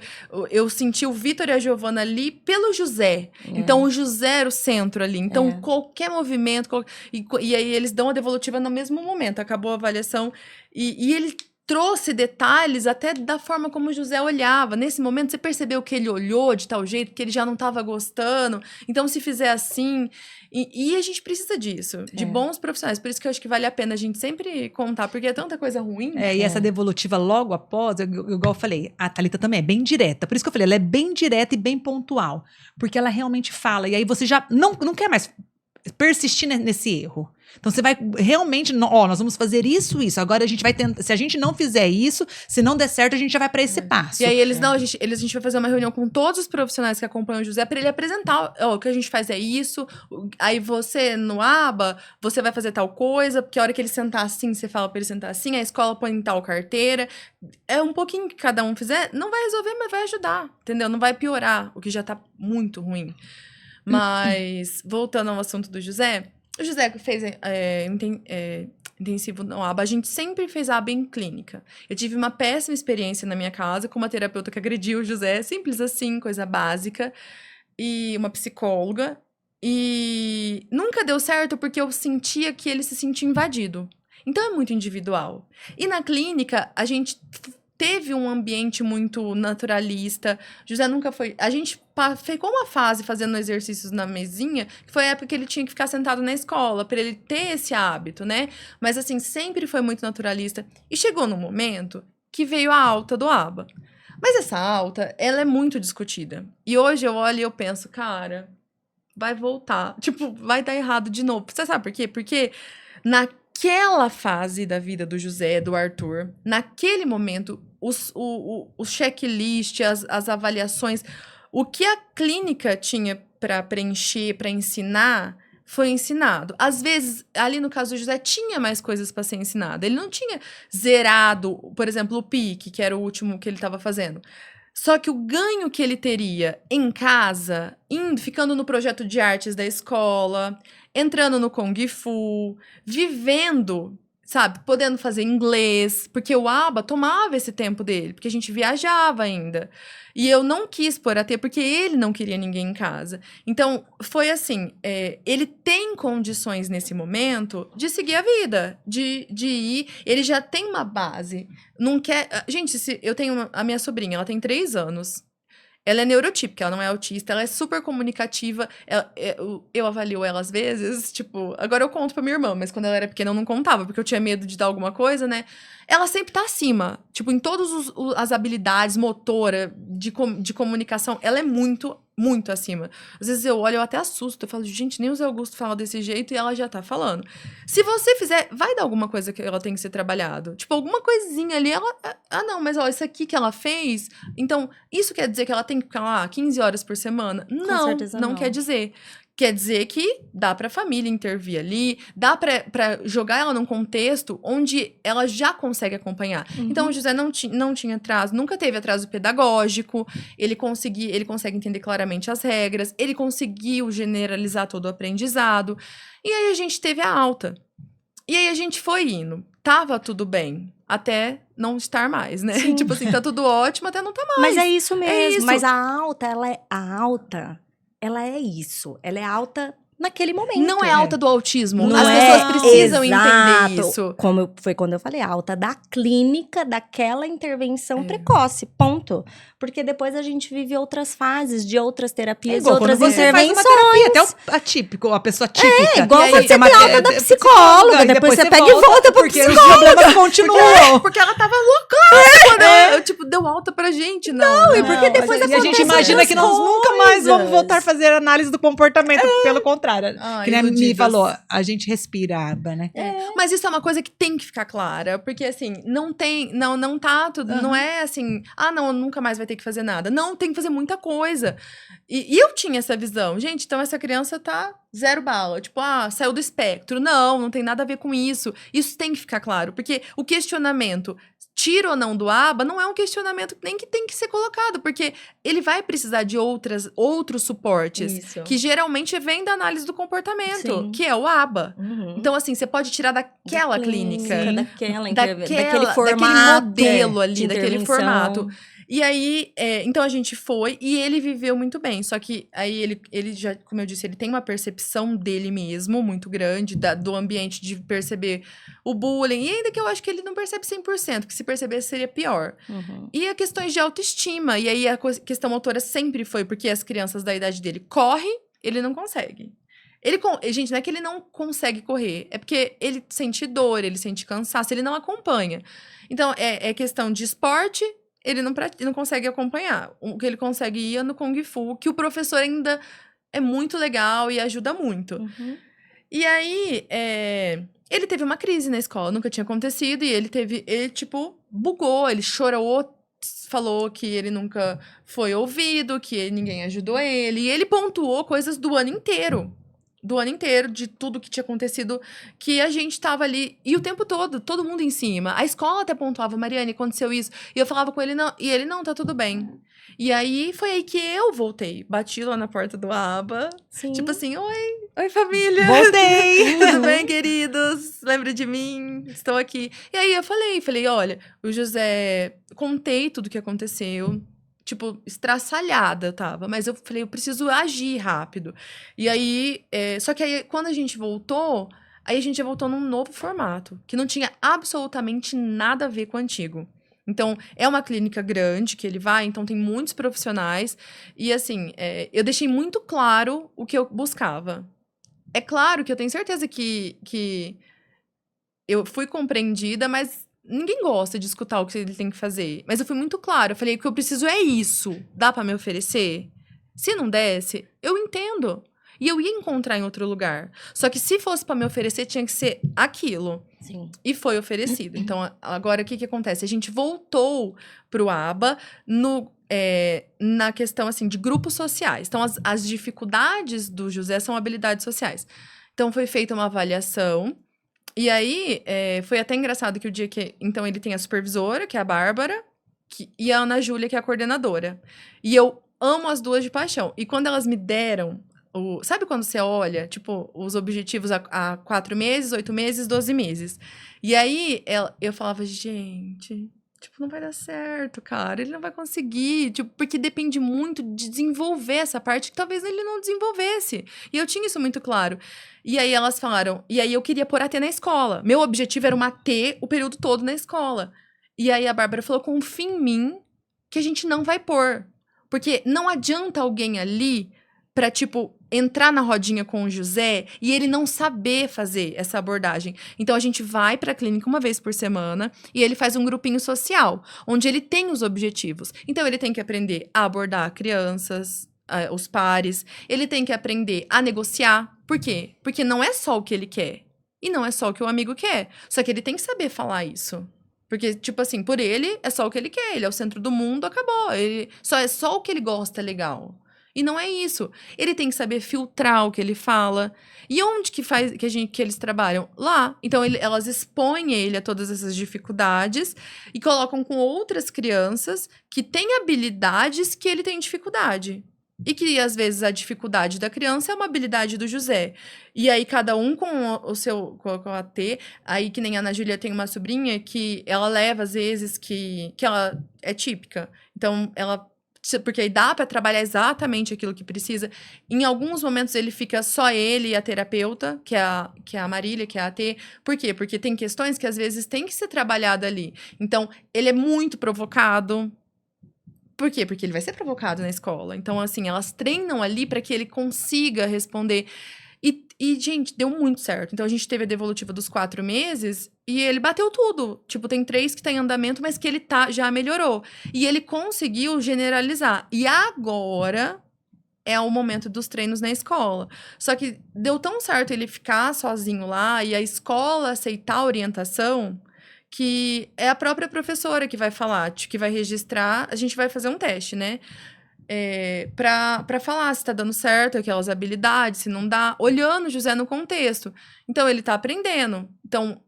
eu senti o Vitor e a Giovana ali pelo José. Então, o José era o centro ali. Então, qualquer movimento... E aí, eles dão a devolutiva no mesmo momento. Acabou a avaliação. E ele trouxe detalhes até da forma como o José olhava. Nesse momento, você percebeu que ele olhou de tal jeito, que ele já não estava gostando. Então, se fizer assim... E a gente precisa disso, de bons profissionais. Por isso que eu acho que vale a pena a gente sempre contar, porque é tanta coisa ruim. E essa devolutiva logo após, igual eu falei, a Thalita também é bem direta. Por isso que eu falei, ela é bem direta e bem pontual. Porque ela realmente fala. E aí você já não quer mais persistir nesse erro. Então, você vai realmente... nós vamos fazer isso. Agora, a gente vai tentar... Se a gente não fizer isso, se não der certo, a gente já vai para esse passo. E aí, a gente vai fazer uma reunião com todos os profissionais que acompanham o José para ele apresentar, o que a gente faz é isso. Aí, você, no aba, você vai fazer tal coisa, porque a hora que ele sentar assim, você fala para ele sentar assim, a escola põe em tal carteira. É um pouquinho que cada um fizer, não vai resolver, mas vai ajudar, entendeu? Não vai piorar, o que já tá muito ruim. Mas, voltando ao assunto do José... O José fez intensivo no aba, a gente sempre fez aba em clínica. Eu tive uma péssima experiência na minha casa com uma terapeuta que agrediu o José, simples assim, coisa básica, e uma psicóloga. E nunca deu certo porque eu sentia que ele se sentia invadido. Então é muito individual. E na clínica, a gente... teve um ambiente muito naturalista. José nunca foi... A gente ficou uma fase fazendo exercícios na mesinha, que foi a época que ele tinha que ficar sentado na escola, para ele ter esse hábito, né? Mas, assim, sempre foi muito naturalista. E chegou num momento que veio a alta do aba. Mas essa alta, ela é muito discutida. E hoje eu olho e eu penso, cara, vai voltar. Tipo, vai dar errado de novo. Você sabe por quê? Porque naquela fase da vida do José, do Arthur, naquele momento, o checklist, as avaliações, o que a clínica tinha para preencher, para ensinar, foi ensinado. Às vezes, ali no caso do José, tinha mais coisas para ser ensinado. Ele não tinha zerado, por exemplo, o PIC, que era o último que ele estava fazendo. Só que o ganho que ele teria em casa, ficando no projeto de artes da escola, entrando no Kung Fu, vivendo, sabe, podendo fazer inglês, porque o aba tomava esse tempo dele, porque a gente viajava ainda. E eu não quis pôr a T, porque ele não queria ninguém em casa. Então, foi assim, ele tem condições nesse momento de seguir a vida, de ir, ele já tem uma base. Não quer... Gente, eu tenho a minha sobrinha, ela tem 3 anos. Ela é neurotípica, ela não é autista, ela é super comunicativa. Eu avalio ela às vezes, tipo... Agora eu conto pra minha irmã, mas quando ela era pequena eu não contava, porque eu tinha medo de dar alguma coisa, né? Ela sempre tá acima. Tipo, em todas as habilidades motora, de comunicação, ela é muito, muito acima. Às vezes eu olho, eu até assusto. Eu falo, gente, nem o Zé Augusto fala desse jeito e ela já tá falando. Se você fizer, vai dar alguma coisa que ela tem que ser trabalhado. Tipo, alguma coisinha ali, ela... Ah, não, mas ó, isso aqui que ela fez... Então, isso quer dizer que ela tem que ficar lá 15 horas por semana? Não quer dizer. Quer dizer que dá pra família intervir ali, dá pra jogar ela num contexto onde ela já consegue acompanhar. Então, o José não tinha atraso, nunca teve atraso pedagógico, ele consegue entender claramente as regras, ele conseguiu generalizar todo o aprendizado. E aí, a gente teve a alta. E aí, a gente foi indo. Tava tudo bem. Até não estar mais, né? Sim. Tipo assim, tá tudo ótimo até não tá mais. Mas é isso mesmo. É isso. Mas a alta, ela é isso. Ela é alta naquele momento. Não é alta do autismo. Não As é, pessoas precisam exato, entender isso. Foi quando eu falei, alta da clínica, daquela intervenção precoce, ponto. Porque depois a gente vive outras fases de outras terapias, igual outras quando você intervenções. faz uma terapia, até o atípico, a pessoa típica. Igual E aí, você tem alta da psicóloga, depois você pega e volta pro porque psicólogo. os problemas continuam. Porque ela tava louca quando eu, tipo, deu alta pra gente. Não, e porque depois E a gente acontece imagina outras que nós nunca mais vamos coisas. voltar a fazer análise do comportamento, pelo contrário. Ai, Que nem a Mimi iludidas. falou, a gente respira a aba, né? Mas isso é uma coisa que tem que ficar clara. Porque, assim, não tá tudo... Não é assim... Ah, não, nunca mais vai ter que fazer nada. Não, tem que fazer muita coisa. E eu tinha essa visão. Gente, então essa criança tá 0 bala. Tipo, saiu do espectro. Não tem nada a ver com isso. Isso tem que ficar claro. Porque o questionamento... Tira ou não do aba, não é um questionamento nem que tem que ser colocado, porque ele vai precisar de outros suportes, Isso. que geralmente vem da análise do comportamento, Sim. que é o aba. Uhum. Então, assim, você pode tirar daquela clínica, daquele formato, daquele modelo ali, de daquele intervenção. formato. E aí, então a gente foi e ele viveu muito bem. Só que aí ele já, como eu disse, ele tem uma percepção dele mesmo muito grande, do ambiente, de perceber o bullying. E ainda que eu acho que ele não percebe 100%, que se percebesse seria pior. Uhum. E a questões de autoestima. E aí a questão motora sempre foi, porque as crianças da idade dele correm, ele não consegue. Gente, não é que ele não consegue correr, é porque ele sente dor, ele sente cansaço, ele não acompanha. Então, é questão de esporte. Ele não consegue acompanhar. O que ele consegue ir é no Kung Fu, que o professor ainda é muito legal e ajuda muito. Uhum. E aí, ele teve uma crise na escola, nunca tinha acontecido, e ele tipo, bugou, ele chorou, falou que ele nunca foi ouvido, que ninguém ajudou ele, e ele pontuou coisas do ano inteiro. De tudo que tinha acontecido, que a gente tava ali, e o tempo todo mundo em cima. A escola até pontuava, Mariane, aconteceu isso. E eu falava com ele, não, e ele, não, tá tudo bem. E aí, foi aí que eu voltei. Bati lá na porta do aba, Sim. tipo assim, oi família. Voltei! Tudo bem, queridos? Lembra de mim? Estou aqui. E aí, eu falei, olha, o José, contei tudo o que aconteceu. Tipo, estraçalhada eu tava. Mas eu falei, eu preciso agir rápido. E aí, só que aí, quando a gente voltou, aí a gente já voltou num novo formato. Que não tinha absolutamente nada a ver com o antigo. Então, é uma clínica grande que ele vai, então tem muitos profissionais. E assim, eu deixei muito claro o que eu buscava. É claro que eu tenho certeza que eu fui compreendida, mas... Ninguém gosta de escutar o que ele tem que fazer. Mas eu fui muito claro. Eu falei, o que eu preciso é isso. Dá pra me oferecer? Se não desse, eu entendo. E eu ia encontrar em outro lugar. Só que se fosse pra me oferecer, tinha que ser aquilo. Sim. E foi oferecido. Então, agora, o que acontece? A gente voltou pro aba na questão, assim, de grupos sociais. Então, as dificuldades do José são habilidades sociais. Então, foi feita uma avaliação. E aí, foi até engraçado que o dia que... Então, ele tem a supervisora, que é a Bárbara, e a Ana Júlia, que é a coordenadora. E eu amo as duas de paixão. E quando elas me deram... Sabe quando você olha, tipo, os objetivos há 4 meses, 8 meses, 12 meses? E aí, eu falava, gente... Tipo, não vai dar certo, cara. Ele não vai conseguir. Tipo, porque depende muito de desenvolver essa parte que talvez ele não desenvolvesse. E eu tinha isso muito claro. E aí elas falaram... E aí eu queria pôr a T na escola. Meu objetivo era uma T o período todo na escola. E aí a Bárbara falou, confia em mim que a gente não vai pôr. Porque não adianta alguém ali pra, tipo, entrar na rodinha com o José e ele não saber fazer essa abordagem. Então, a gente vai pra clínica uma vez por semana e ele faz um grupinho social, onde ele tem os objetivos. Então, ele tem que aprender a abordar crianças, os pares, ele tem que aprender a negociar. Por quê? Porque não é só o que ele quer e não é só o que o amigo quer. Só que ele tem que saber falar isso. Porque, tipo assim, por ele, é só o que ele quer. Ele é o centro do mundo, acabou. É só o que ele gosta, legal. E não é isso. Ele tem que saber filtrar o que ele fala. E onde que eles trabalham? Lá. Então, elas expõem ele a todas essas dificuldades e colocam com outras crianças que têm habilidades que ele tem dificuldade. E que, às vezes, a dificuldade da criança é uma habilidade do José. E aí, cada um com com a T. Aí, que nem a Ana Júlia tem uma sobrinha que ela leva, às vezes, que ela é típica. Então, porque aí dá para trabalhar exatamente aquilo que precisa. Em alguns momentos, ele fica só ele e a terapeuta, que é a Marília, que é a AT. Por quê? Porque tem questões que, às vezes, tem que ser trabalhada ali. Então, ele é muito provocado. Por quê? Porque ele vai ser provocado na escola. Então, assim, elas treinam ali para que ele consiga responder. E, gente, deu muito certo. Então, a gente teve a devolutiva dos 4 meses e ele bateu tudo. Tipo, tem 3 que tá em andamento, mas que ele já melhorou. E ele conseguiu generalizar. E agora é o momento dos treinos na escola. Só que deu tão certo ele ficar sozinho lá e a escola aceitar a orientação, que é a própria professora que vai falar, que vai registrar. A gente vai fazer um teste, né? Pra falar se tá dando certo aquelas habilidades, se não dá, olhando o José no contexto. Então, ele tá aprendendo. Então,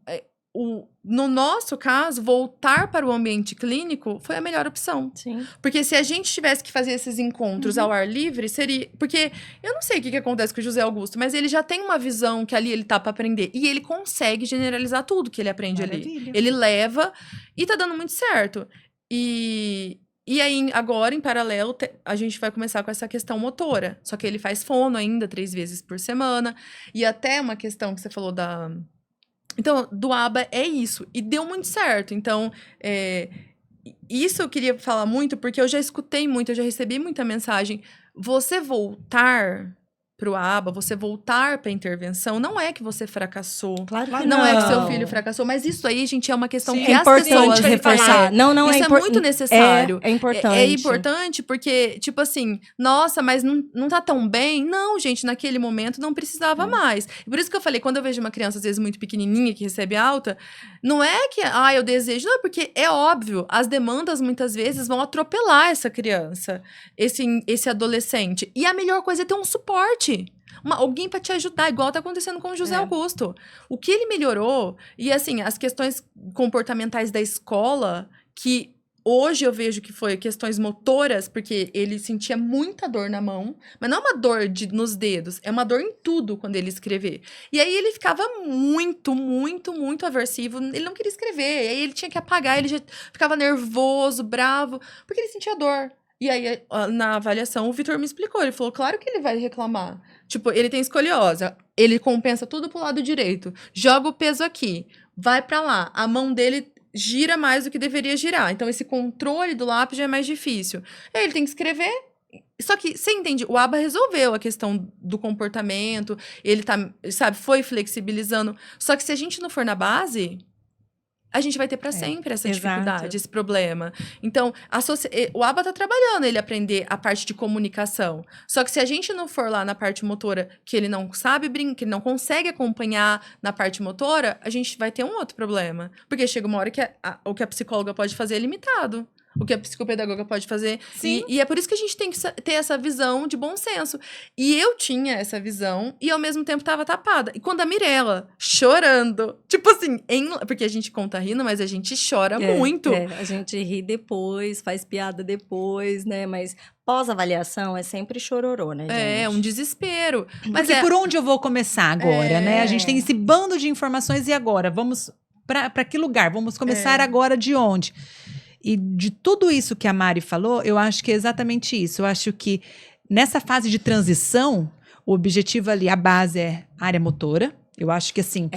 no nosso caso, voltar para o ambiente clínico foi a melhor opção. Sim. Porque se a gente tivesse que fazer esses encontros ao ar livre, seria... Porque eu não sei o que acontece com o José Augusto, mas ele já tem uma visão que ali ele tá para aprender. E ele consegue generalizar tudo que ele aprende ali. Ele leva e tá dando muito certo. E aí, agora, em paralelo, a gente vai começar com essa questão motora. Só que ele faz fono ainda 3 vezes por semana. E até uma questão que você falou Então, do ABA é isso. E deu muito certo. Então, isso eu queria falar muito, porque eu já escutei muito, eu já recebi muita mensagem. Você voltar pro ABA, você voltar pra intervenção, não é que você fracassou. Claro que não é que seu filho fracassou. Mas isso aí, gente, é uma questão que é as pessoas reforçar. Não, isso é muito necessário. É importante. É importante porque, tipo assim, nossa, mas não tá tão bem. Não, gente, naquele momento não precisava mais. E por isso que eu falei, quando eu vejo uma criança, às vezes, muito pequenininha, que recebe alta, não é que, eu desejo. Não, é porque é óbvio, as demandas, muitas vezes, vão atropelar essa criança, esse adolescente. E a melhor coisa é ter um suporte. Alguém para te ajudar, igual tá acontecendo com o José Augusto. O que ele melhorou, e assim, as questões comportamentais da escola, que hoje eu vejo que foi questões motoras, porque ele sentia muita dor na mão, mas não é uma dor nos dedos, é uma dor em tudo quando ele escrever. E aí ele ficava muito, muito, muito aversivo, ele não queria escrever, e aí ele tinha que apagar, ele já ficava nervoso, bravo, porque ele sentia dor. E aí, na avaliação, o Vitor me explicou. Ele falou, claro que ele vai reclamar. Tipo, ele tem escoliose. Ele compensa tudo pro lado direito. Joga o peso aqui. Vai pra lá. A mão dele gira mais do que deveria girar. Então, esse controle do lápis já é mais difícil. Aí, ele tem que escrever. Só que, você entende? O ABA resolveu a questão do comportamento. Ele tá, sabe, foi flexibilizando. Só que se a gente não for na base... a gente vai ter para sempre essa dificuldade, esse problema. Então, o ABA tá trabalhando ele aprender a parte de comunicação. Só que se a gente não for lá na parte motora, que ele não sabe brincar, que ele não consegue acompanhar na parte motora, a gente vai ter um outro problema. Porque chega uma hora que o que a psicóloga pode fazer é limitado. O que a psicopedagoga pode fazer. E é por isso que a gente tem que ter essa visão de bom senso. E eu tinha essa visão e, ao mesmo tempo, tava tapada. E quando a Mirella, chorando, tipo assim, porque a gente conta rindo, mas a gente chora muito. A gente ri depois, faz piada depois, né? Mas pós-avaliação é sempre chororô, né, gente? É um desespero. Mas porque por onde eu vou começar agora, né? A gente tem esse bando de informações e agora? Vamos para que lugar? Vamos começar agora de onde? E de tudo isso que a Mari falou, eu acho que é exatamente isso. Eu acho que nessa fase de transição, o objetivo ali, a base é área motora. Eu acho que assim,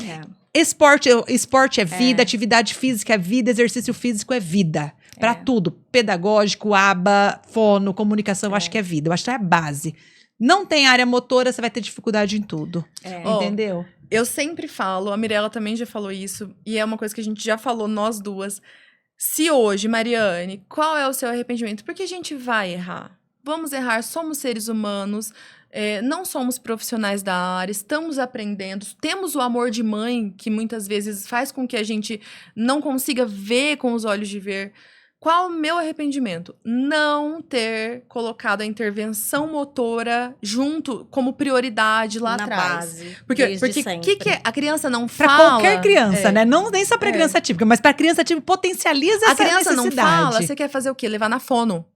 Esporte é vida, atividade física é vida, exercício físico é vida. Pra tudo. Pedagógico, aba, fono, comunicação, eu acho que é vida. Eu acho que é a base. Não tem área motora, você vai ter dificuldade em tudo. Entendeu? Eu sempre falo, a Mirella também já falou isso, e é uma coisa que a gente já falou, nós duas. Se hoje, Mariane, qual é o seu arrependimento? Porque a gente vai errar. Vamos errar, somos seres humanos, não somos profissionais da área, estamos aprendendo, temos o amor de mãe, que muitas vezes faz com que a gente não consiga ver com os olhos de ver. Qual o meu arrependimento? Não ter colocado a intervenção motora junto como prioridade lá atrás. Base, porque que a criança não pra fala? Qualquer criança, né? Não nem só pra criança típica, mas pra criança típica potencializa essa necessidade. A criança não fala, você quer fazer o quê? Levar na fono.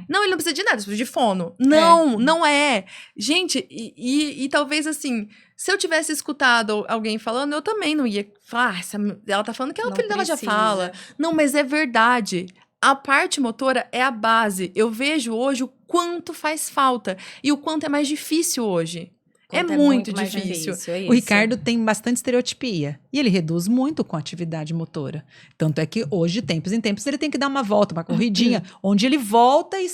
Não, ele não precisa de nada, ele precisa de fono. Não é. Gente, e talvez assim, se eu tivesse escutado alguém falando, eu também não ia falar, ela tá falando que o filho dela já fala. Não, mas é verdade. A parte motora é a base. Eu vejo hoje o quanto faz falta e o quanto é mais difícil hoje. É muito difícil. O Ricardo tem bastante estereotipia e ele reduz muito com a atividade motora. Tanto é que hoje, tempos em tempos, ele tem que dar uma volta, uma corridinha, onde ele volta e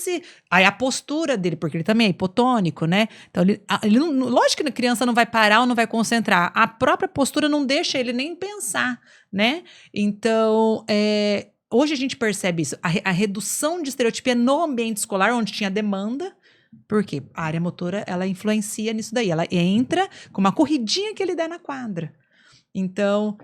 aí a postura dele, porque ele também é hipotônico, né? Então, lógico que a criança não vai parar ou não vai concentrar. A própria postura não deixa ele nem pensar, né? Então, hoje a gente percebe isso, a redução de estereotipia no ambiente escolar, onde tinha demanda, porque a área motora, ela influencia nisso daí, ela entra com uma corridinha que ele dá na quadra. Então,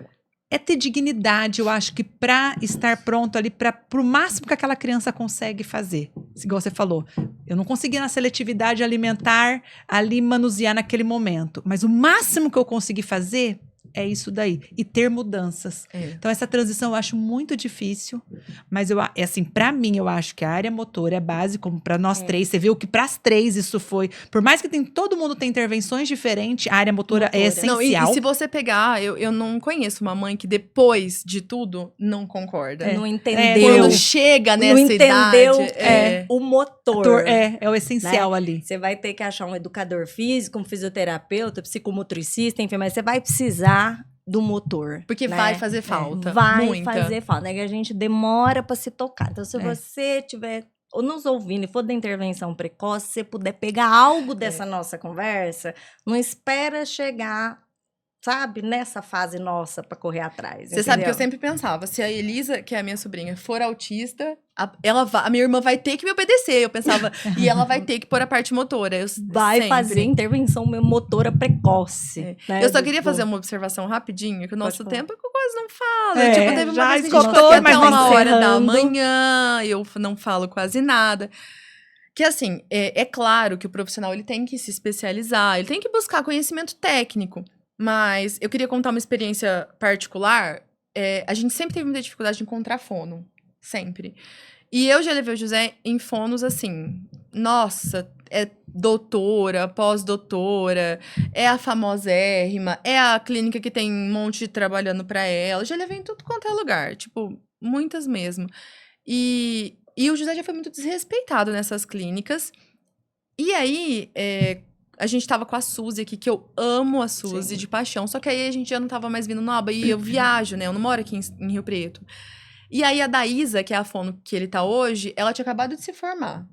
é ter dignidade, eu acho que para estar pronto ali, para o máximo que aquela criança consegue fazer. Igual você falou, eu não consegui na seletividade alimentar, ali manusear naquele momento, mas o máximo que eu consegui fazer é isso daí. E ter mudanças. Então, essa transição eu acho muito difícil. Mas, assim, pra mim, eu acho que a área motora é base, como pra nós três. Você viu que pras três isso foi... Por mais que todo mundo tem intervenções diferentes, a área motora é essencial. Não, e se você pegar... Eu não conheço uma mãe que, depois de tudo, não concorda. Não entendeu. Quando chega nessa idade... o motor. É o essencial, né? Ali. Você vai ter que achar um educador físico, um fisioterapeuta, psicomotricista, enfim, mas você vai precisar do motor. Porque vai fazer falta. Vai fazer falta, né? Que a gente demora para se tocar. Então, se você tiver ou nos ouvindo e for da intervenção precoce, se você puder pegar algo dessa nossa conversa, não espera chegar, sabe, nessa fase nossa para correr atrás. Você sabe que eu sempre pensava, se a Elisa, que é a minha sobrinha, for autista, a minha irmã vai ter que me obedecer. Eu pensava, e ela vai ter que pôr a parte motora. Vai fazer intervenção motora precoce. Né? Eu só queria fazer uma observação rapidinho, que o nosso tempo eu quase não falo. Tipo, teve uma vez que a gente ficou até uma hora da manhã, eu não falo quase nada. Que assim, é claro que o profissional ele tem que se especializar, ele tem que buscar conhecimento técnico. Mas eu queria contar uma experiência particular. A gente sempre teve muita dificuldade de encontrar fono. Sempre. E eu já levei o José em fonos assim. Nossa, é doutora, pós-doutora, é a famosérrima, é a clínica que tem um monte de trabalhando pra ela. Eu já levei em tudo quanto é lugar. Tipo, muitas mesmo. E o José já foi muito desrespeitado nessas clínicas. E aí... a gente tava com a Suzy aqui, que eu amo a Suzy de paixão. Só que aí a gente já não tava mais vindo no ABA. E eu viajo, né? Eu não moro aqui em Rio Preto. E aí a Daísa, que é a fono que ele tá hoje, ela tinha acabado de se formar.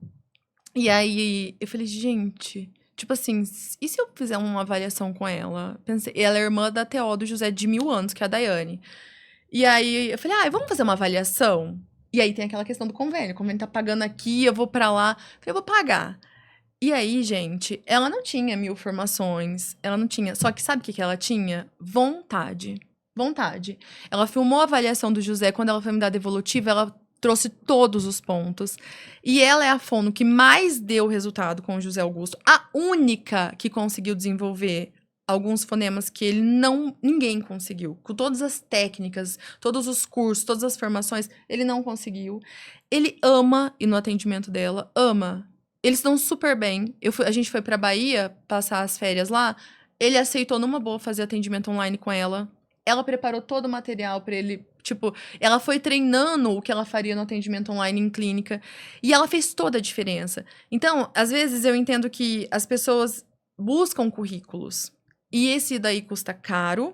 E aí eu falei, gente... Tipo assim, e se eu fizer uma avaliação com ela? Pensei, ela é irmã da TO do José de 1000 anos, que é a Daiane. E aí eu falei, vamos fazer uma avaliação? E aí tem aquela questão do convênio. O convênio tá pagando aqui, eu vou pra lá. Eu falei, eu vou pagar. E aí, gente, ela não tinha 1000 formações, ela não tinha... Só que sabe o que ela tinha? Vontade. Ela filmou a avaliação do José, quando ela foi me dar devolutiva, ela trouxe todos os pontos. E ela é a fono que mais deu resultado com o José Augusto. A única que conseguiu desenvolver alguns fonemas que ninguém conseguiu. Com todas as técnicas, todos os cursos, todas as formações, ele não conseguiu. Ele ama ir no atendimento dela, ama. Eles estão super bem. A gente foi pra Bahia passar as férias lá. Ele aceitou numa boa fazer atendimento online com ela. Ela preparou todo o material pra ele. Tipo, ela foi treinando o que ela faria no atendimento online em clínica. E ela fez toda a diferença. Então, às vezes eu entendo que as pessoas buscam currículos. E esse daí custa caro.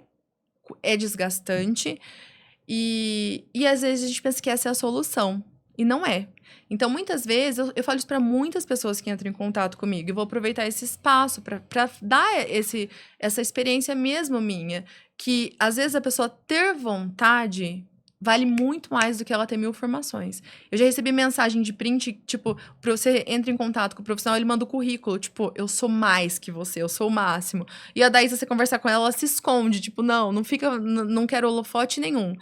é desgastante. E às vezes a gente pensa que essa é a solução. E não é. Então, muitas vezes, eu falo isso para muitas pessoas que entram em contato comigo. E vou aproveitar esse espaço para dar essa experiência mesmo minha. Que, às vezes, a pessoa ter vontade vale muito mais do que ela ter 1000 formações. Eu já recebi mensagem de print, tipo, pra você entrar em contato com o profissional, ele manda o currículo. Tipo, eu sou mais que você, eu sou o máximo. E a daí, se você conversar com ela, ela se esconde. Tipo, não fica, não quero holofote nenhum.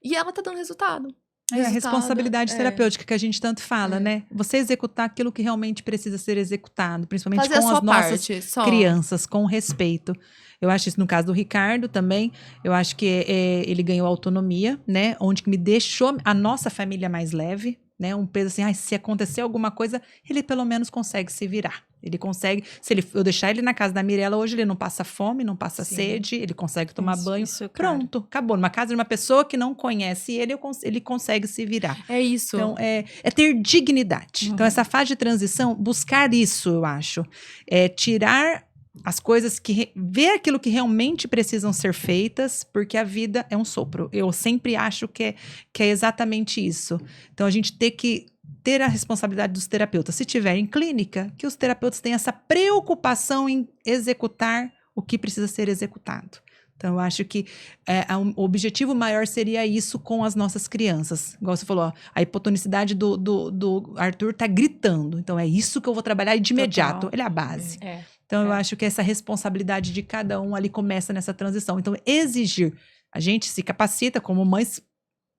E ela tá dando resultado. É a responsabilidade terapêutica que a gente tanto fala, né? Você executar aquilo que realmente precisa ser executado, principalmente fazer com as nossas crianças, com respeito. Eu acho isso no caso do Ricardo também. Eu acho que ele ganhou autonomia, né? Onde que me deixou a nossa família mais leve, né? Um peso assim, se acontecer alguma coisa, ele pelo menos consegue se virar. Ele consegue, eu deixar ele na casa da Mirella, hoje ele não passa fome, não passa sede, ele consegue tomar banho, pronto, acabou. Numa casa de uma pessoa que não conhece ele consegue se virar. É isso. Então, é ter dignidade. Então, essa fase de transição, buscar isso, eu acho. É tirar as coisas ver aquilo que realmente precisam ser feitas, porque a vida é um sopro. Eu sempre acho que é exatamente isso. Então, a gente tem que ter a responsabilidade dos terapeutas. Se tiver em clínica, que os terapeutas tenham essa preocupação em executar o que precisa ser executado. Então, eu acho que o objetivo maior seria isso com as nossas crianças. Igual você falou, a hipotonicidade do Arthur tá gritando. Então, é isso que eu vou trabalhar de imediato. Total. Ele é a base. Então, eu acho que essa responsabilidade de cada um ali começa nessa transição. Então, exigir. A gente se capacita como mães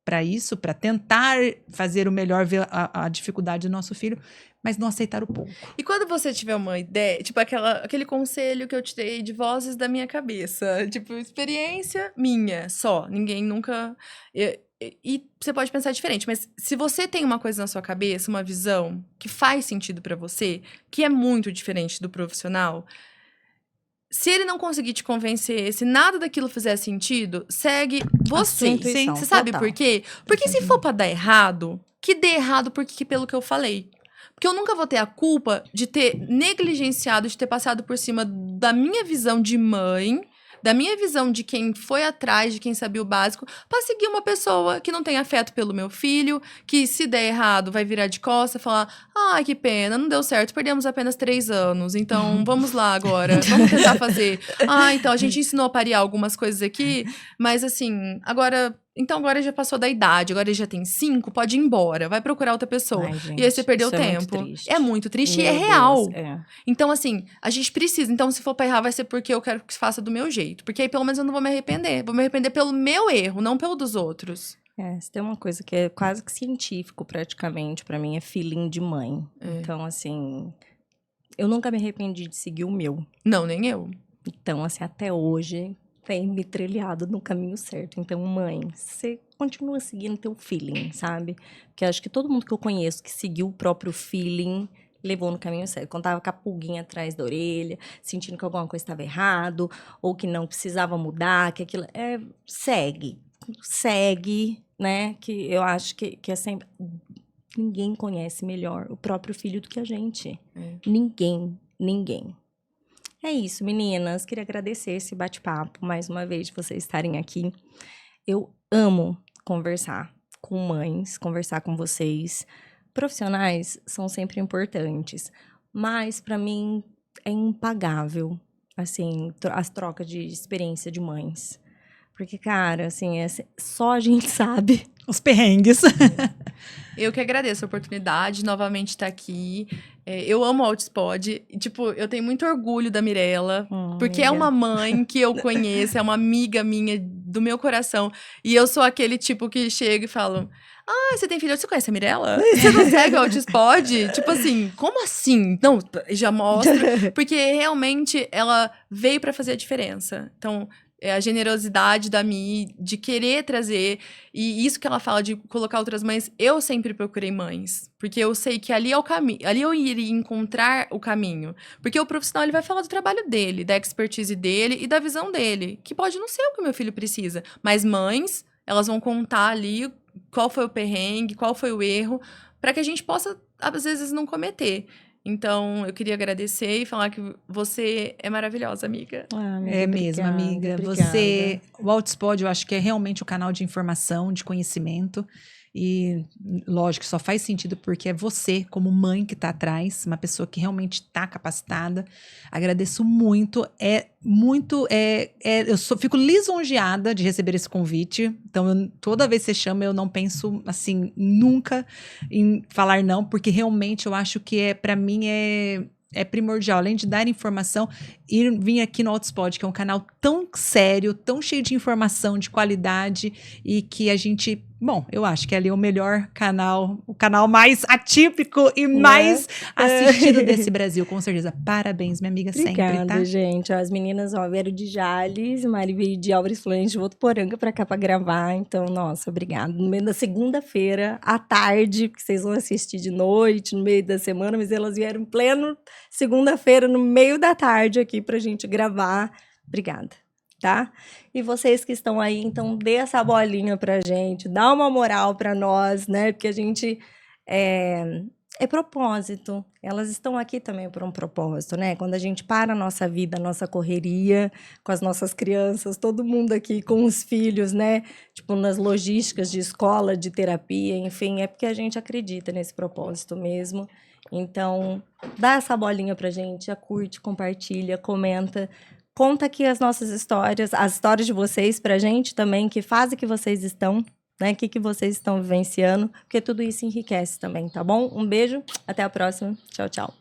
para isso, para tentar fazer o melhor, ver a dificuldade do nosso filho, mas não aceitar o pouco. E quando você tiver uma ideia, tipo aquele conselho que eu te dei de vozes da minha cabeça, tipo, experiência minha só, ninguém nunca... E você pode pensar diferente, mas se você tem uma coisa na sua cabeça, uma visão que faz sentido para você, que é muito diferente do profissional... Se ele não conseguir te convencer, se nada daquilo fizer sentido, segue você. Sim, você sabe por quê? Porque se for pra dar errado, que dê errado pelo que eu falei. Porque eu nunca vou ter a culpa de ter negligenciado, de ter passado por cima da minha visão de mãe, da minha visão de quem foi atrás, de quem sabia o básico, pra seguir uma pessoa que não tem afeto pelo meu filho, que se der errado vai virar de costas e falar, ai, que pena, não deu certo, perdemos apenas 3 anos, então vamos lá agora, vamos tentar fazer. Então a gente ensinou a parear algumas coisas aqui, mas assim, agora já passou da idade, agora ele já tem 5, pode ir embora, vai procurar outra pessoa. Ai, gente, e aí você perdeu tempo. É muito triste e é real. Então, assim, a gente precisa. Então, se for pra errar, vai ser porque eu quero que faça do meu jeito. Porque aí, pelo menos, eu não vou me arrepender. Vou me arrepender pelo meu erro, não pelo dos outros. Se tem uma coisa que é quase que científico, praticamente, pra mim, é feeling de mãe. Então, assim, eu nunca me arrependi de seguir o meu. Não, nem eu. Então, assim, até hoje... tem me trilhado no caminho certo. Então, mãe, você continua seguindo teu feeling, sabe? Porque eu acho que todo mundo que eu conheço que seguiu o próprio feeling levou no caminho certo. Quando tava com a pulguinha atrás da orelha, sentindo que alguma coisa estava errado, ou que não precisava mudar, que aquilo... Segue, né? Que eu acho que é sempre... Ninguém conhece melhor o próprio filho do que a gente. Ninguém. É isso, meninas. Queria agradecer esse bate-papo, mais uma vez, de vocês estarem aqui. Eu amo conversar com mães, conversar com vocês. Profissionais são sempre importantes, mas, para mim, é impagável, assim, as trocas de experiência de mães. Porque, cara, assim, só a gente sabe. Os perrengues. Eu que agradeço a oportunidade de novamente estar aqui. Eu amo o Outspod. Tipo, eu tenho muito orgulho da Mirella. Porque é uma mãe que eu conheço, é uma amiga minha do meu coração. E eu sou aquele tipo que chega e falo... você tem filho? Você conhece a Mirella? Você não segue o Outspod? Tipo assim, como assim? Não, já mostra. Porque realmente ela veio pra fazer a diferença. Então... a generosidade da Mi, de querer trazer, e isso que ela fala de colocar outras mães, eu sempre procurei mães, porque eu sei que ali é o caminho, ali eu iria encontrar o caminho, porque o profissional ele vai falar do trabalho dele, da expertise dele e da visão dele, que pode não ser o que o meu filho precisa, mas mães, elas vão contar ali qual foi o perrengue, qual foi o erro, para que a gente possa, às vezes, não cometer. Então, eu queria agradecer e falar que você é maravilhosa, amiga. É mesmo, amiga. Você, o Outspod, eu acho que é realmente o canal de informação, de conhecimento. E, lógico, só faz sentido porque é você, como mãe, que está atrás, uma pessoa que realmente está capacitada. Agradeço muito. Fico lisonjeada de receber esse convite. Então, toda vez que você chama, eu não penso, assim, nunca em falar não, porque realmente eu acho que para mim é primordial, além de dar informação, vir aqui no Outspod, que é um canal tão sério, tão cheio de informação, de qualidade, e que a gente, bom, eu acho que ali é o melhor canal, o canal mais atípico e mais assistido desse Brasil, com certeza. Parabéns, minha amiga, Obrigada, sempre, tá? Gente. As meninas, vieram de Jales, Mari veio de Álvares Flores de Votuporanga pra cá pra gravar, então, nossa, obrigada. No meio da segunda-feira, à tarde, porque vocês vão assistir de noite, no meio da semana, mas elas vieram em pleno segunda-feira, no meio da tarde aqui pra gente gravar. Obrigada, tá? E vocês que estão aí, então, dê essa bolinha pra gente, dá uma moral pra nós, né? Porque a gente é propósito. Elas estão aqui também por um propósito, né? Quando a gente para a nossa vida, a nossa correria, com as nossas crianças, todo mundo aqui com os filhos, né? Tipo, nas logísticas de escola, de terapia, enfim, é porque a gente acredita nesse propósito mesmo. Então, dá essa bolinha pra gente, curte, compartilha, comenta. Conta aqui as nossas histórias, as histórias de vocês pra gente também, que fase que vocês estão, né? O que vocês estão vivenciando, porque tudo isso enriquece também, tá bom? Um beijo, até a próxima. Tchau, tchau.